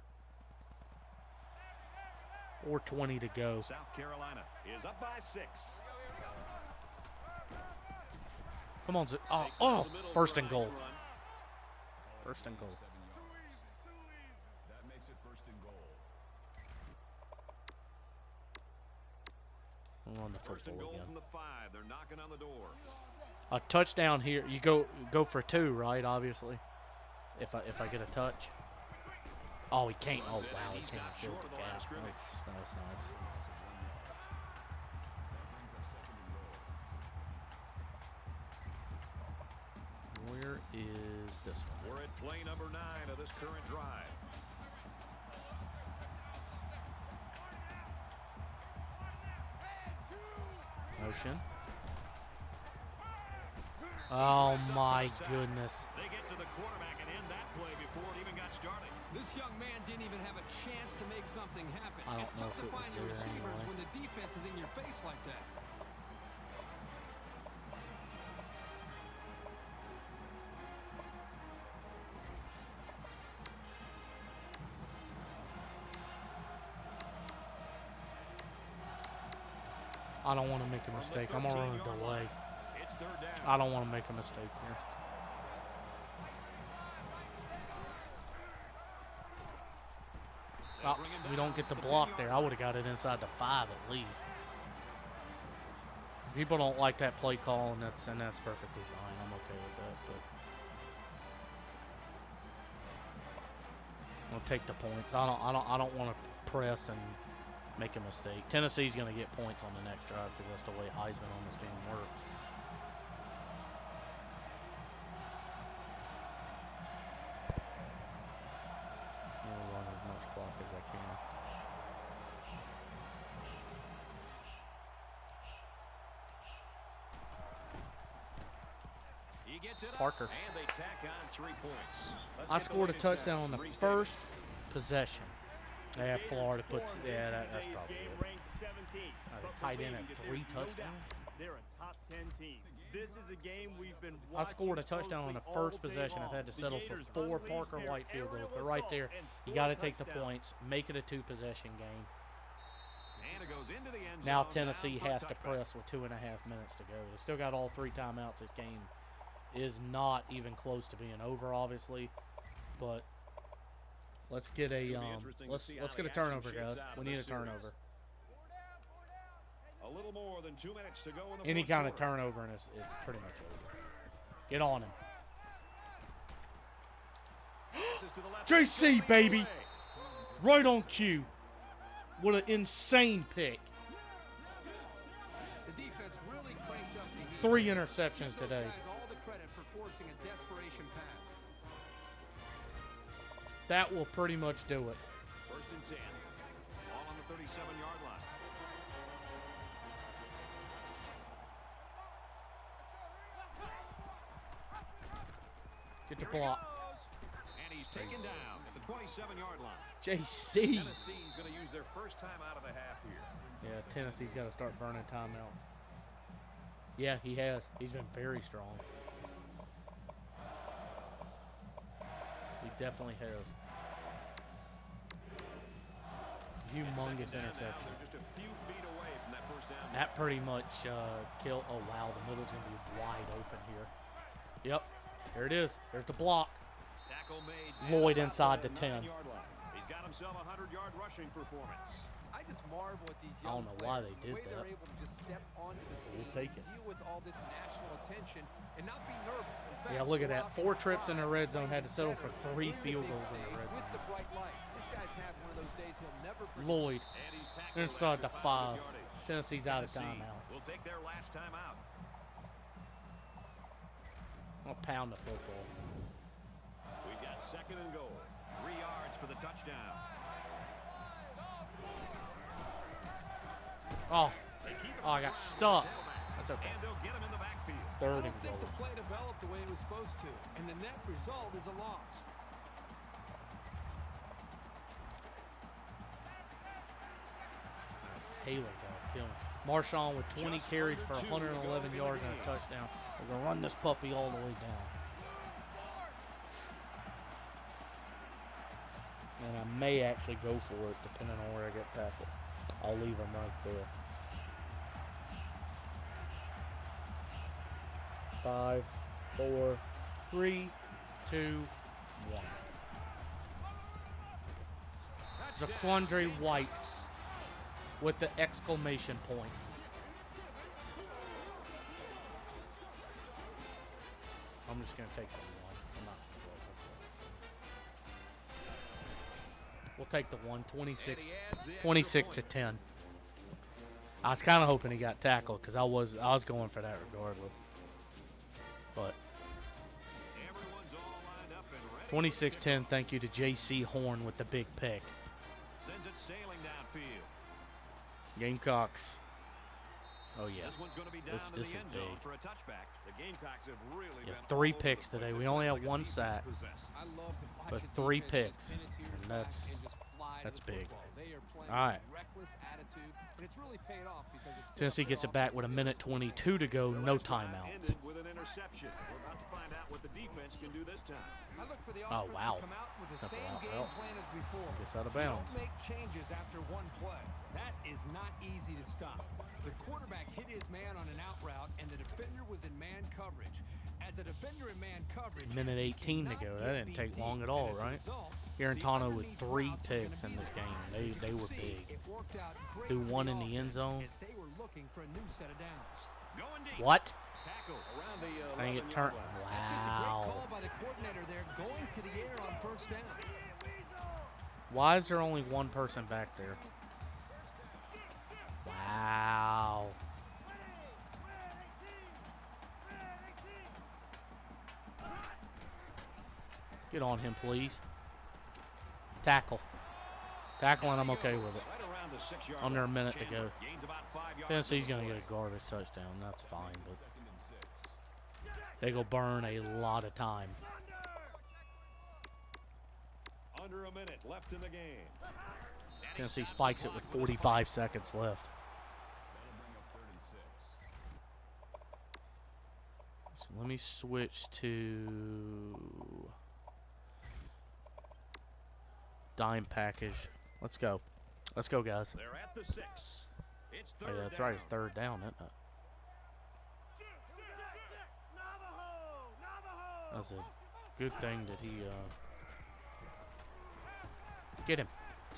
4:20 to go. South Carolina is up by 6. Come on, oh, Takes it oh, to the middle first for a and nice goal. run. First and goal. 7 yards. That makes it first and goal. We'll run the First and football goal again. from the 5. They're knocking on the door. A touchdown here. You go for 2, right? Obviously, if I get a touch. Oh, he can't. Oh, wow, he can't fill the gap. That was nice. Where is this one? We're at play number 9 of this current drive. Motion. Oh my goodness. They get to the quarterback and end that play before it even got started. This young man didn't even have a chance to make something happen. I don't It's know tough if to it was find your there receivers anyway. when the defense is in your face like that. I don't want to make a mistake. I'm going to run a delay. It's 3rd down. I don't want to make a mistake here. Oh, we don't get the block there. I would have got it inside the 5 at least. People don't like that play call, and that's perfectly fine. I'm okay with that. But I'll take the points. I don't want to press and make a mistake. Tennessee's going to get points on the next drive because that's the way Heisman on this game works. I'll run as much clock as I can. He gets it up, Parker. and they tack on 3 points. Let's I get the scored a latest touchdown stats. on the 3 first possession. Yeah, Florida puts. Scored Yeah, in that's today's probably game, it. ranked 17th. The But tight end remaining, at there's 3 no doubt touchdowns. They're a top 10 team. This is a game we've been I scored a watching touchdown on the closely first all day possession. I've long. had to The settle for Gators 4 unleashed Parker their White field goals. aerial But right assault there, and you scored got a to take the touchdown. points, make it a 2-possession game. And it goes into the end Now zone, Tennessee down for a has to touchback. press with 2.5 minutes to go. They still got all 3 timeouts. This game is not even close to being over, obviously. But let's get a It'll be interesting to let's see how get a the action turnover, shakes guys. out We in need a this series. turnover. A little more than 2 minutes to go in the Any fourth kind of quarter. turnover, and it's pretty much over. Get on him. Passes to the left. JC, Going baby. away. Right on cue. What an insane pick. The defense really cranked up the heat. 3 interceptions Give those today. guys all the credit for forcing a desperation pass. That will pretty much do it. 1st and 10. Ball on the 37-yard line. Get the block. And he's taken down at the 27-yard line. JC. Tennessee's going to use their first time out of the half here. Yeah, Tennessee's got to start burning timeouts. Yeah, he has. He's been very strong. He definitely has. Humongous Second down now, interception. they're just a few feet away from that first down. That pretty much killed. Oh, wow. The middle's going to be wide open here. Yep. There it is. There's the block. Tackle made. Lloyd About inside the the 10. 9-yard line. He's got himself a 100-yard rushing performance. I just marvel at these I young don't know why players, they the did way that. they're able to just step onto the scene, We'll take it. deal with all this national attention, and not be nervous. In fact, Yeah, look at go that. out 4 and trips in the try red zone. to Had to settle for better 3 in the field big goals in the stage red with zone. the bright lights. This guy's had one of those days he'll never forget. Lloyd And he's tackled inside after the 5. 5 yardage. Tennessee's out of Tennessee timeout. will take their last time out. I'll pound the football. We've got 2nd and goal. 3 yards for the touchdown. Oh, They keep it I got around stuck. the tailback. That's okay. And they'll get him in the backfield. 3rd I and don't think goal. the play developed the way it was supposed to, and the net result is a loss. Taylor guys killing. Marshawn with 20 Just carries under for 2 to go 111 in the yards and a game. touchdown. We're gonna run this puppy all the way down. And I may actually go for it depending on where I get tackled. I'll leave them right there. 5, 4, 3, 2, 1. Zaquandre White with the exclamation point. I'm just going to take the one. I'm not gonna go with this. We'll take the one. 26 to 10. I was kind of hoping he got tackled because I was going for that regardless. But 26-10, thank you to J.C. Horn with the big pick. Sends it sailing downfield. Gamecocks. Oh, yeah. This one's going to be down This to the is end zone big. for a touchback. The Gamecocks have really Yeah, been 3 all over picks the place. today. We They've only been have like a 1 defense sack. possessed. I love to watch But a 3 defense picks, spin it to your and back that's and just fly to the big. football. They are playing All right. with reckless attitude, and it's really paid off because it's set Tennessee up gets their it back with offense 1:22 to go, The no last drive timeouts. ended with an interception. We're about to find out what the defense can do this time. I look for the Oh, offense wow. to come out with the Simple same out game route. plan as before. Gets out of You bounds. don't make changes after one play. That is not easy to stop. The quarterback hit his man on an out route, and the defender was in man coverage. As a defender in man coverage, Minute you 18 to cannot go. get That didn't beat take long deep, at all, and as a right? result, Garantano the with underneath 3 routes are gonna picks in be this there. game. As They you can were see, big. it worked out great Threw for one the in the end offense zone. as they were looking for a new set of downs. Going deep. What? Tackle around the Dang it, 11-yard turn. line. That's just a great Wow. call by the coordinator there, going to the air on first down. Why is there only one person back there? Wow. Get on him, please. Tackle. Tackle, and I'm okay with it. Right around the 6-yard Under a line. minute to Chandler go. gains about 5 yards Tennessee's on going the to get a play. garbage touchdown. That's fine, but Second and 6. they go burn a lot of time. Under a minute left in the game. Tennessee spikes it with 45 seconds left. That'll bring up 3rd and 6. So let me switch to dime package. Let's go. Let's go, guys. They're at the 6. It's Oh, third yeah, that's down. right. It's 3rd down, isn't it? That's a good thing that he get him.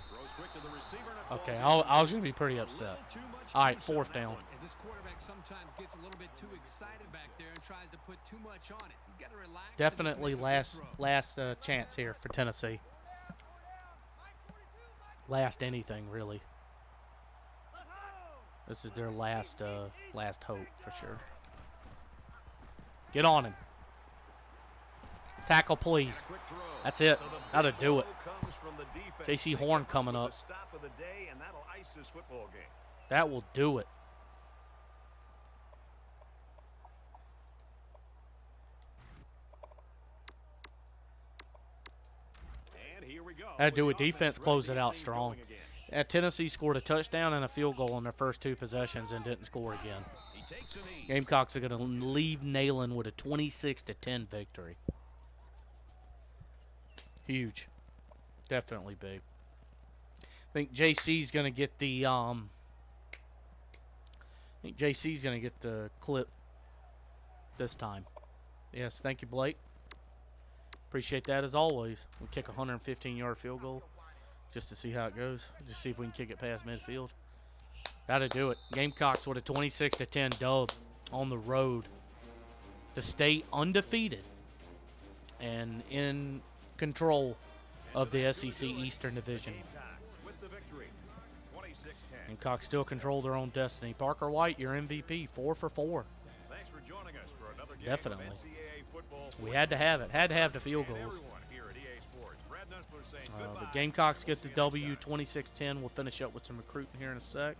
Throws quick to the receiver and it Okay, falls I was going to be pretty upset. Too much All right, juice on 4th that down. one. And this quarterback sometimes gets a little bit too excited back there and tries to put too much on it. He's got to relax. and just Definitely make a good last throw. chance here for Tennessee. Last anything, really. This is their last hope for sure. Get on him. Tackle, please. Quick throw. That's it. So the That'll big do it. blow comes from the defense. J.C. They Horn get coming to up. the stop of the day, and that'll ice this football game. That will do it. And here we go. That'll do with it. the Defense offense closed ready it to out get things strong. going again. Tennessee scored a touchdown and a field goal in their first 2 possessions and didn't score again. He takes a knee. Gamecocks are going to leave Nayland with a 26-10 victory. Huge. Definitely big. I think JC's going to get the clip this time. Yes, thank you, Blake. Appreciate that as always. We'll kick a 115-yard field goal just to see how it goes. Just see if we can kick it past midfield. That'll do it. Gamecocks with a 26-10 dub on the road to stay undefeated and in control of the SEC Eastern Division. Gamecocks with the victory. 26-10. Gamecocks still control their own destiny. Parker White, your MVP, 4 for 4. Thanks for joining us for another game Definitely. of NCAA football. We had to have it. Had to have the field And goals. everyone here at EA Sports. Brad Nussler saying The goodbye. Gamecocks get the We'll see you next W, time. 26-10. We'll finish up with some recruiting here in a sec.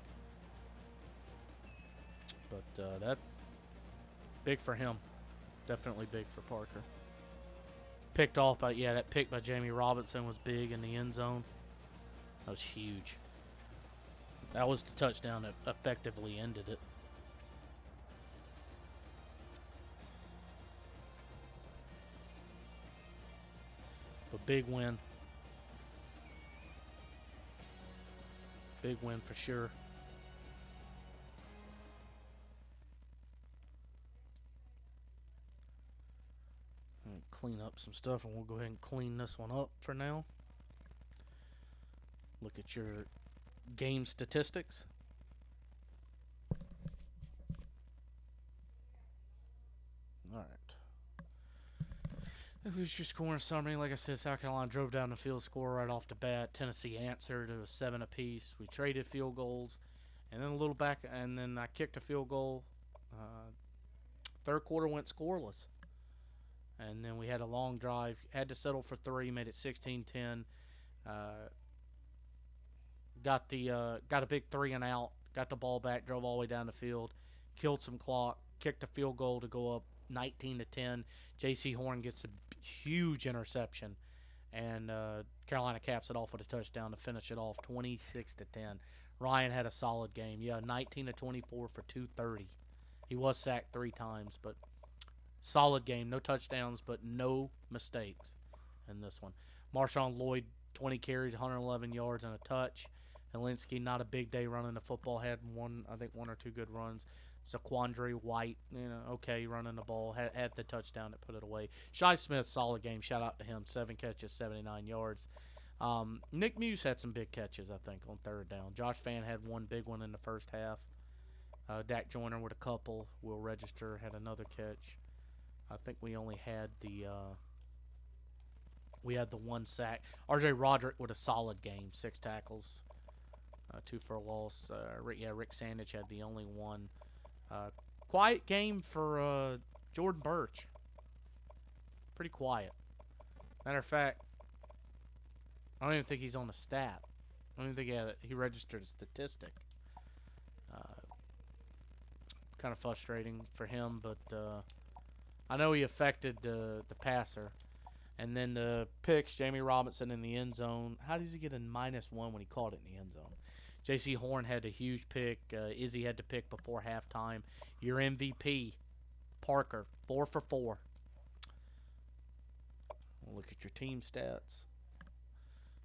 But that big for him. Definitely big for Parker. Picked off by, that pick by Jamie Robinson was big in the end zone. That was huge. That was the touchdown that effectively ended it. A big win. Big win for sure. Clean up some stuff, and we'll go ahead and clean this one up for now. Look at your game statistics. All right. This is your scoring summary. Like I said, South Carolina drove down the field, score right off the bat. Tennessee answered. It was 7 apiece. We traded field goals, and then a little back, and then I kicked a field goal. Third quarter went scoreless. And then we had a long drive. Had to settle for 3. Made it 16-10. Got a big 3 and out. Got the ball back. Drove all the way down the field. Killed some clock. Kicked a field goal to go up 19-10. J.C. Horn gets a huge interception, and Carolina caps it off with a touchdown to finish it off 26-10. Ryan had a solid game. Yeah, 19-24 for 230. He was sacked 3 times, but solid game. No touchdowns, but no mistakes in this one. Marshawn Lloyd, 20 carries, 111 yards, and a touch. Helinski, not a big day running the football. Had one or two good runs. Zaquandre White, okay, running the ball. Had the touchdown that put it away. Shi Smith, solid game. Shout out to him. 7 catches, 79 yards. Nick Muse had some big catches, I think, on third down. Josh Fan had one big one in the first half. Dak Joyner with a couple. Will Register had another catch. I think we only had the one sack. R.J. Roderick with a solid game. 6 tackles, 2 for a loss. Rick Sandage had the only one. Quiet game for Jordan Birch. Pretty quiet. Matter of fact, I don't even think he's on the stat. I don't even think he registered a statistic. Kind of frustrating for him, but I know he affected the passer. And then the picks, Jamie Robinson in the end zone. How does he get a -1 when he caught it in the end zone? J.C. Horn had a huge pick. Izzy had to pick before halftime. Your MVP, Parker, 4 for 4. We'll look at your team stats.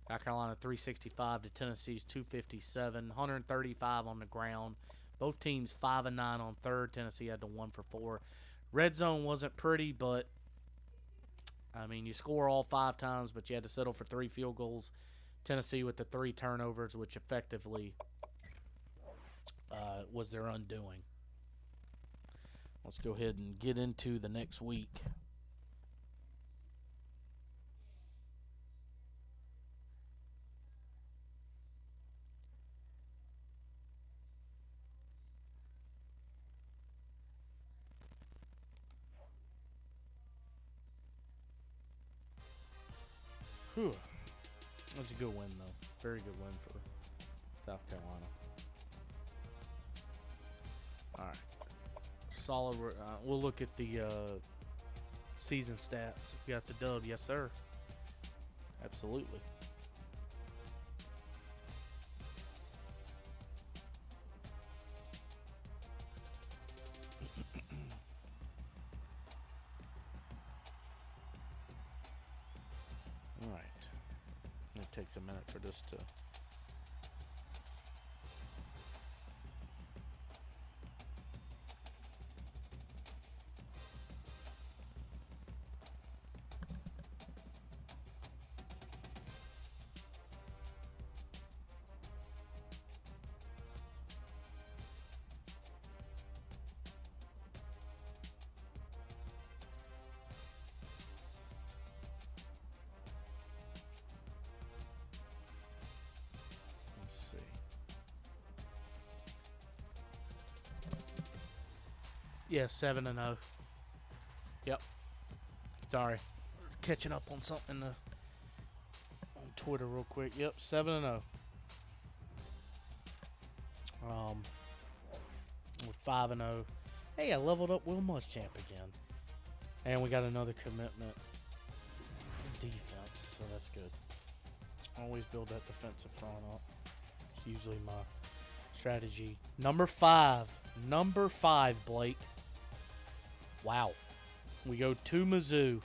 South Carolina 365 to Tennessee's 257. 135 on the ground. Both teams 5 and 9 on third. Tennessee had the 1 for 4. Red zone wasn't pretty, but I mean, you score all 5 times, but you had to settle for 3 field goals. Tennessee with the 3 turnovers, which effectively was their undoing. Let's go ahead and get into the next week. Whew. That's a good win, though. Very good win for South Carolina. All right. Solid. We'll look at the season stats. You got the dub. Yes, sir. Absolutely. All right. It takes a minute for this to... Yeah, 7-0. Yep. Sorry. Catching up on something on Twitter real quick. Yep, 7-0. With 5-0. Hey, I leveled up Will Muschamp again. And we got another commitment in defense, so that's good. Always build that defensive front up. It's usually my strategy. Number 5, Blake. Wow. We go to Mizzou.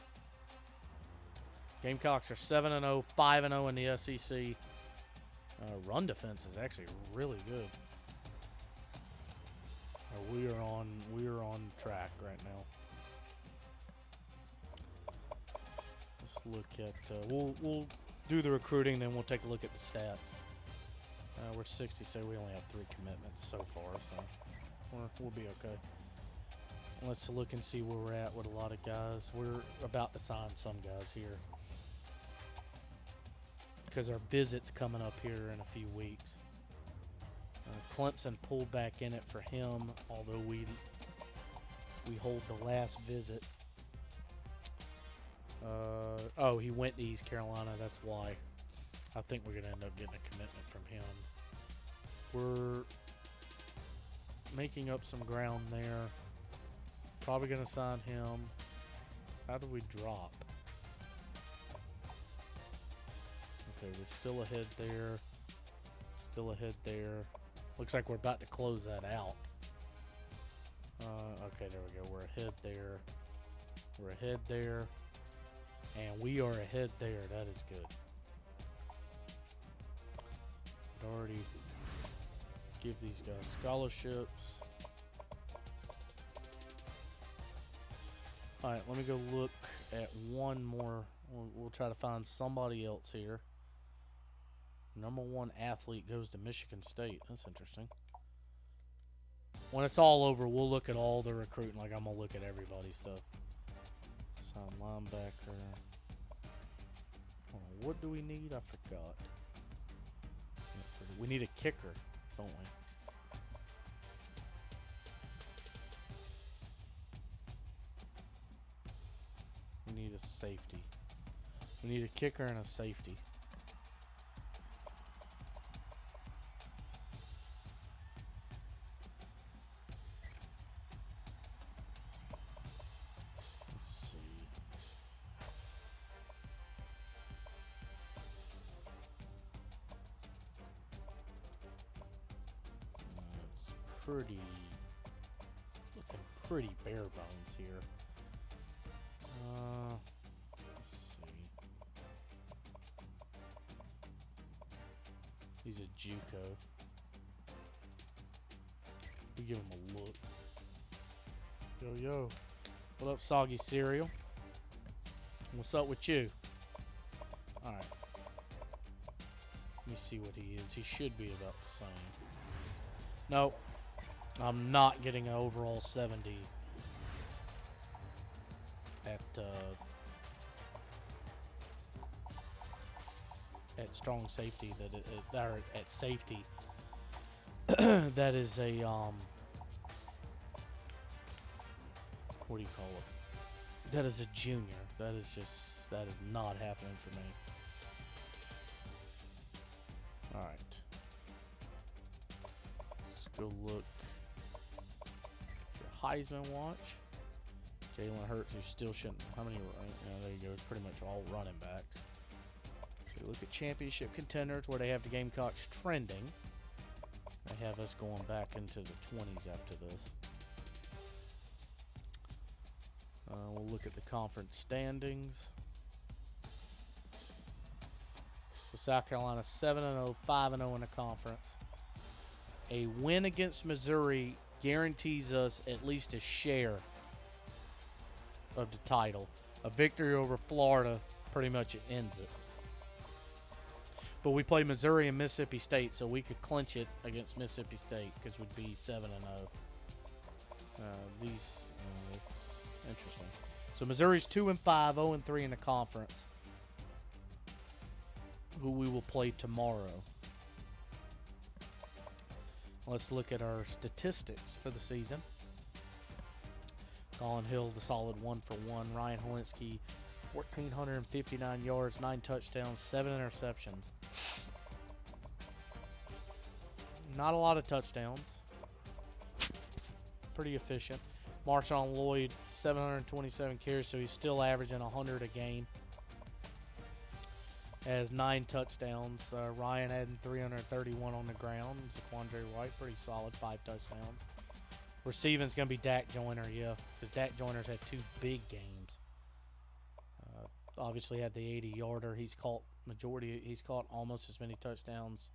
Gamecocks are 7-0, 5-0 in the SEC. Run defense is actually really good. We are on track right now. Let's look at. We'll do the recruiting, then we'll take a look at the stats. We're 60, so we only have 3 commitments so far, so we'll be okay. Let's look and see where we're at with a lot of guys. We're about to sign some guys here because our visit's coming up here in a few weeks. Clemson pulled back in it for him, although we hold the last visit. Oh, he went to East Carolina. That's why. I think we're going to end up getting a commitment from him. We're making up some ground there. Probably going to sign him. How do we drop? Okay, we're still ahead there. Still ahead there. Looks like we're about to close that out. Okay, there we go. We're ahead there. We're ahead there. And we are ahead there. That is good. Already give these guys scholarships. Alright, let me go look at one more. We'll try to find somebody else here. #1 athlete goes to Michigan State. That's interesting. When it's all over, we'll look at all the recruiting. Like, I'm going to look at everybody's stuff. Sign linebacker. What do we need? I forgot. We need a kicker, don't we? We need a safety. We need a kicker and a safety. Let's see. It's pretty, looking pretty bare bones here. Let's see. He's a JUCO. We give him a look. Yo. What up, soggy cereal? What's up with you? Alright. Let me see what he is. He should be about the same. Nope. I'm not getting an overall 70 at strong safety. Or at safety. That is a what do you call it? That is a junior. That is not happening for me. All right. Let's go look. Your Heisman watch. Jalen Hurts, who still shouldn't. How many? There you go. It's pretty much all running backs. So look at championship contenders, where they have the Gamecocks trending. They have us going back into the 20s after this. We'll look at the conference standings. So South Carolina 7-0, 5-0 in the conference. A win against Missouri guarantees us at least a share of the title. A victory over Florida pretty much ends it. But we play Missouri and Mississippi State, so we could clinch it against Mississippi State because we'd be 7-0. It's interesting. So Missouri's 2-5, 0-3 in the conference, who we will play tomorrow. Let's look at our statistics for the season. Colin Hill, the solid 1-for-1. Ryan Helinski, 1,459 yards, 9 touchdowns, 7 interceptions. Not a lot of touchdowns. Pretty efficient. Marshawn Lloyd, 727 carries, so he's still averaging 100 a game. Has 9 touchdowns. Ryan adding 331 on the ground. Zaquandre White, pretty solid, 5 touchdowns. Receiving's going to be Dak Joyner, yeah, because Dak Joyner's had 2 big games. Obviously had the 80-yarder. He's caught almost as many touchdowns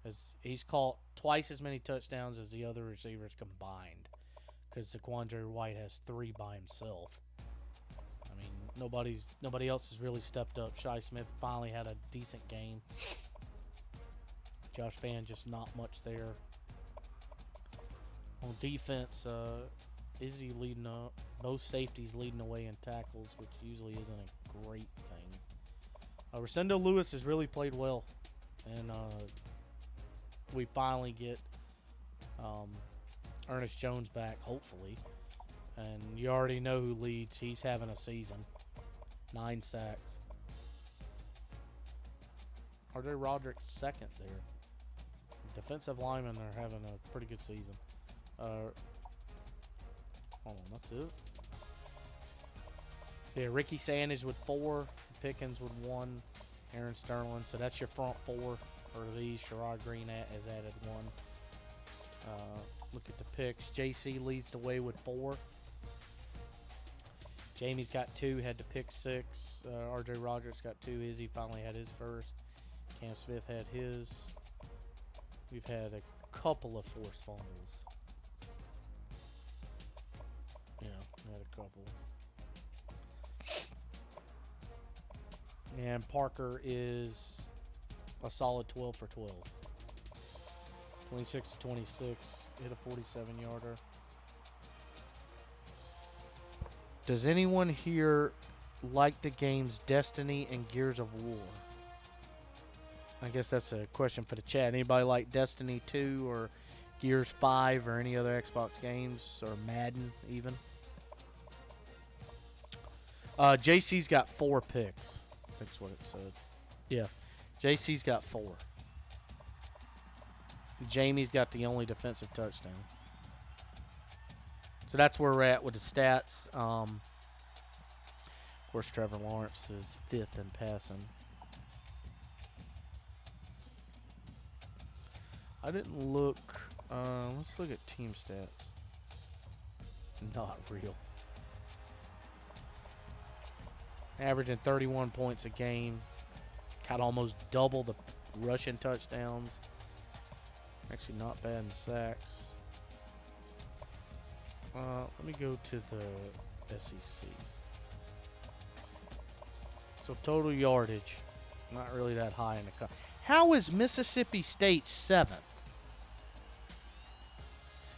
As he's caught twice as many touchdowns as the other receivers combined. Because Zaquandre White has 3 by himself. I mean, nobody else has really stepped up. Shi Smith finally had a decent game. Josh Fan just not much there. On defense, Izzy leading up. Both safeties leading the way in tackles, which usually isn't a great thing. Rosendo Lewis has really played well. And we finally get Ernest Jones back, hopefully. And you already know who leads. He's having a season. 9 sacks. R.J. Roderick's second there. Defensive linemen are having a pretty good season. Hold on, that's it. Yeah, Ricky Sandage with 4. Pickens with 1. Aaron Sterling. So that's your front 4 for these. Sherrod Green has added 1. Look at the picks. JC leads the way with 4. Jamie's got 2, had to pick 6. R.J. Rogers got 2. Izzy finally had his first. Cam Smith had his. We've had a couple of forced fumbles. Yeah, we had a couple. And Parker is a solid 12 for 12. 26 to 26. Hit a 47-yarder. Does anyone here like the games Destiny and Gears of War? I guess that's a question for the chat. Anybody like Destiny 2 or Gears 5 or any other Xbox games or Madden even? JC's got 4 picks. That's what it said. Yeah. JC's got 4. Jamie's got the only defensive touchdown. So that's where we're at with the stats. Of course, Trevor Lawrence is 5th in passing. I didn't look. Let's look at team stats. Not real. Averaging 31 points a game. Got almost double the rushing touchdowns. Actually not bad in sacks. Let me go to the SEC. So total yardage. Not really that high in the cup. How is Mississippi State 7th?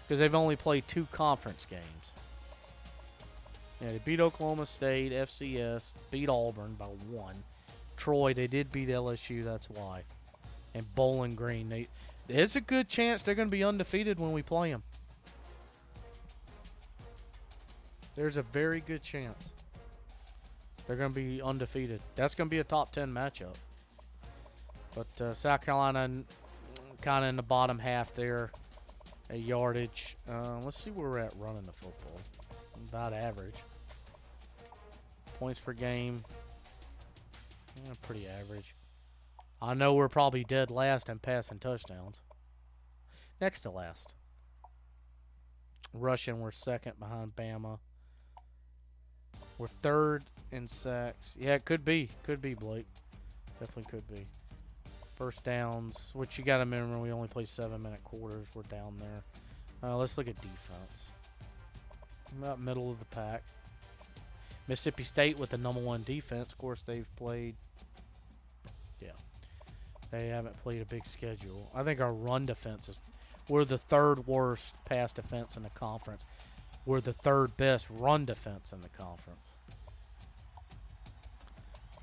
Because they've only played 2 conference games. Yeah, they beat Oklahoma State, FCS, beat Auburn by 1. Troy, they did beat LSU, that's why. And Bowling Green, there's a good chance they're going to be undefeated when we play them. There's a very good chance they're going to be undefeated. That's going to be a top 10 matchup. But South Carolina kind of in the bottom half there. A yardage. Let's see where we're at running the football. About average. Points per game. Yeah, pretty average. I know we're probably dead last in passing touchdowns. Next to last. Rushing, we're 2nd behind Bama. We're 3rd in sacks. Yeah, it could be. Could be, Blake. Definitely could be. First downs, which you got to remember, we only play 7-minute quarters. We're down there. Let's look at defense. About middle of the pack. Mississippi State with the #1 defense. Of course, they've played. Yeah. They haven't played a big schedule. I think our run defense is. We're the 3rd worst pass defense in the conference. We're the 3rd best run defense in the conference.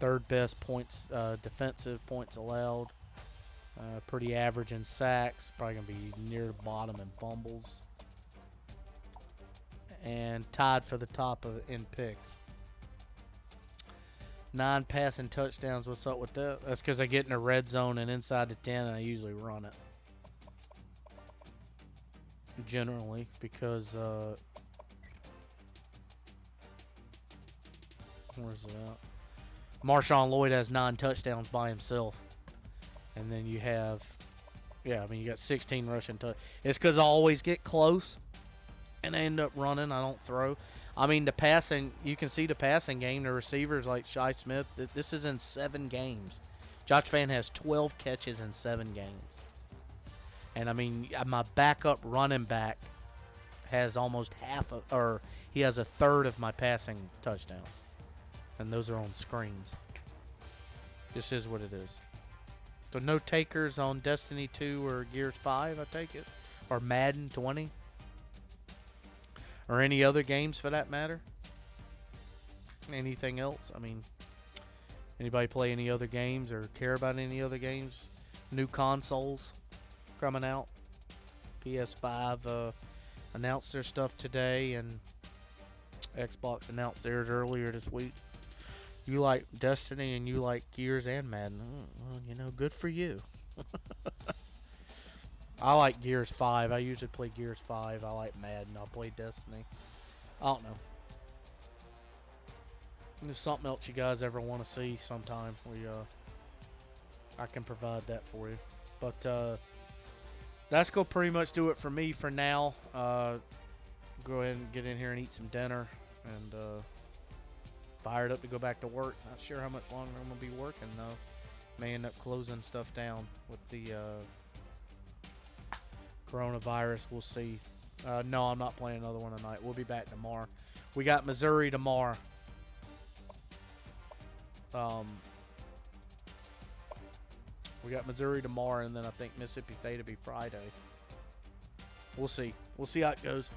3rd best points, defensive points allowed. Pretty average in sacks. Probably going to be near the bottom in fumbles. And tied for the top in picks. 9 passing touchdowns. What's up with that? That's because I get in the red zone and inside the 10, and I usually run it. Generally, because where's it at? Marshawn Lloyd has 9 touchdowns by himself. And then you have, you got 16 rushing touchdowns. It's because I always get close and I end up running. I don't throw. I mean, the passing, you can see the passing game. The receivers like Shi Smith, this is in 7 games. Josh Fan has 12 catches in 7 games. And I mean, my backup running back has almost he has a third of my passing touchdowns, and those are on screens. This is what it is. So no takers on Destiny 2 or Gears 5, I take it, or Madden 20, or any other games for that matter. Anything else? I mean, anybody play any other games or care about any other games? New consoles coming out. PS5 announced their stuff today, and Xbox announced theirs earlier this week. You like Destiny and you like Gears and Madden. Well, you know, good for you. I like Gears 5. I usually play Gears 5. I like Madden. I'll play Destiny. I don't know. There's something else you guys ever want to see sometime. I can provide that for you. But that's going to pretty much do it for me for now. Go ahead and get in here and eat some dinner. And fired up to go back to work. Not sure how much longer I'm going to be working, though. May end up closing stuff down with the coronavirus. We'll see. No, I'm not playing another one tonight. We'll be back tomorrow. We got Missouri tomorrow. We got Missouri tomorrow, and then I think Mississippi State will be Friday. We'll see. We'll see how it goes.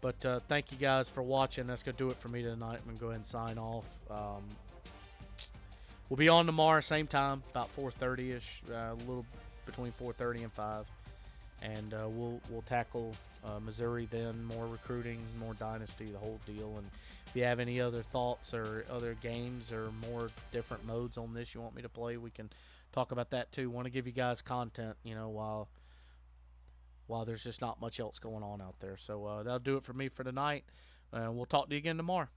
But thank you guys for watching. That's going to do it for me tonight. I'm going to go ahead and sign off. We'll be on tomorrow, same time, about 4:30ish, a little between 4:30 and 5. And we'll tackle Missouri then, more recruiting, more Dynasty, the whole deal. And if you have any other thoughts or other games or more different modes on this you want me to play, we can talk about that too. Want to give you guys content, you know, while there's just not much else going on out there. So that'll do it for me for tonight. We'll talk to you again tomorrow.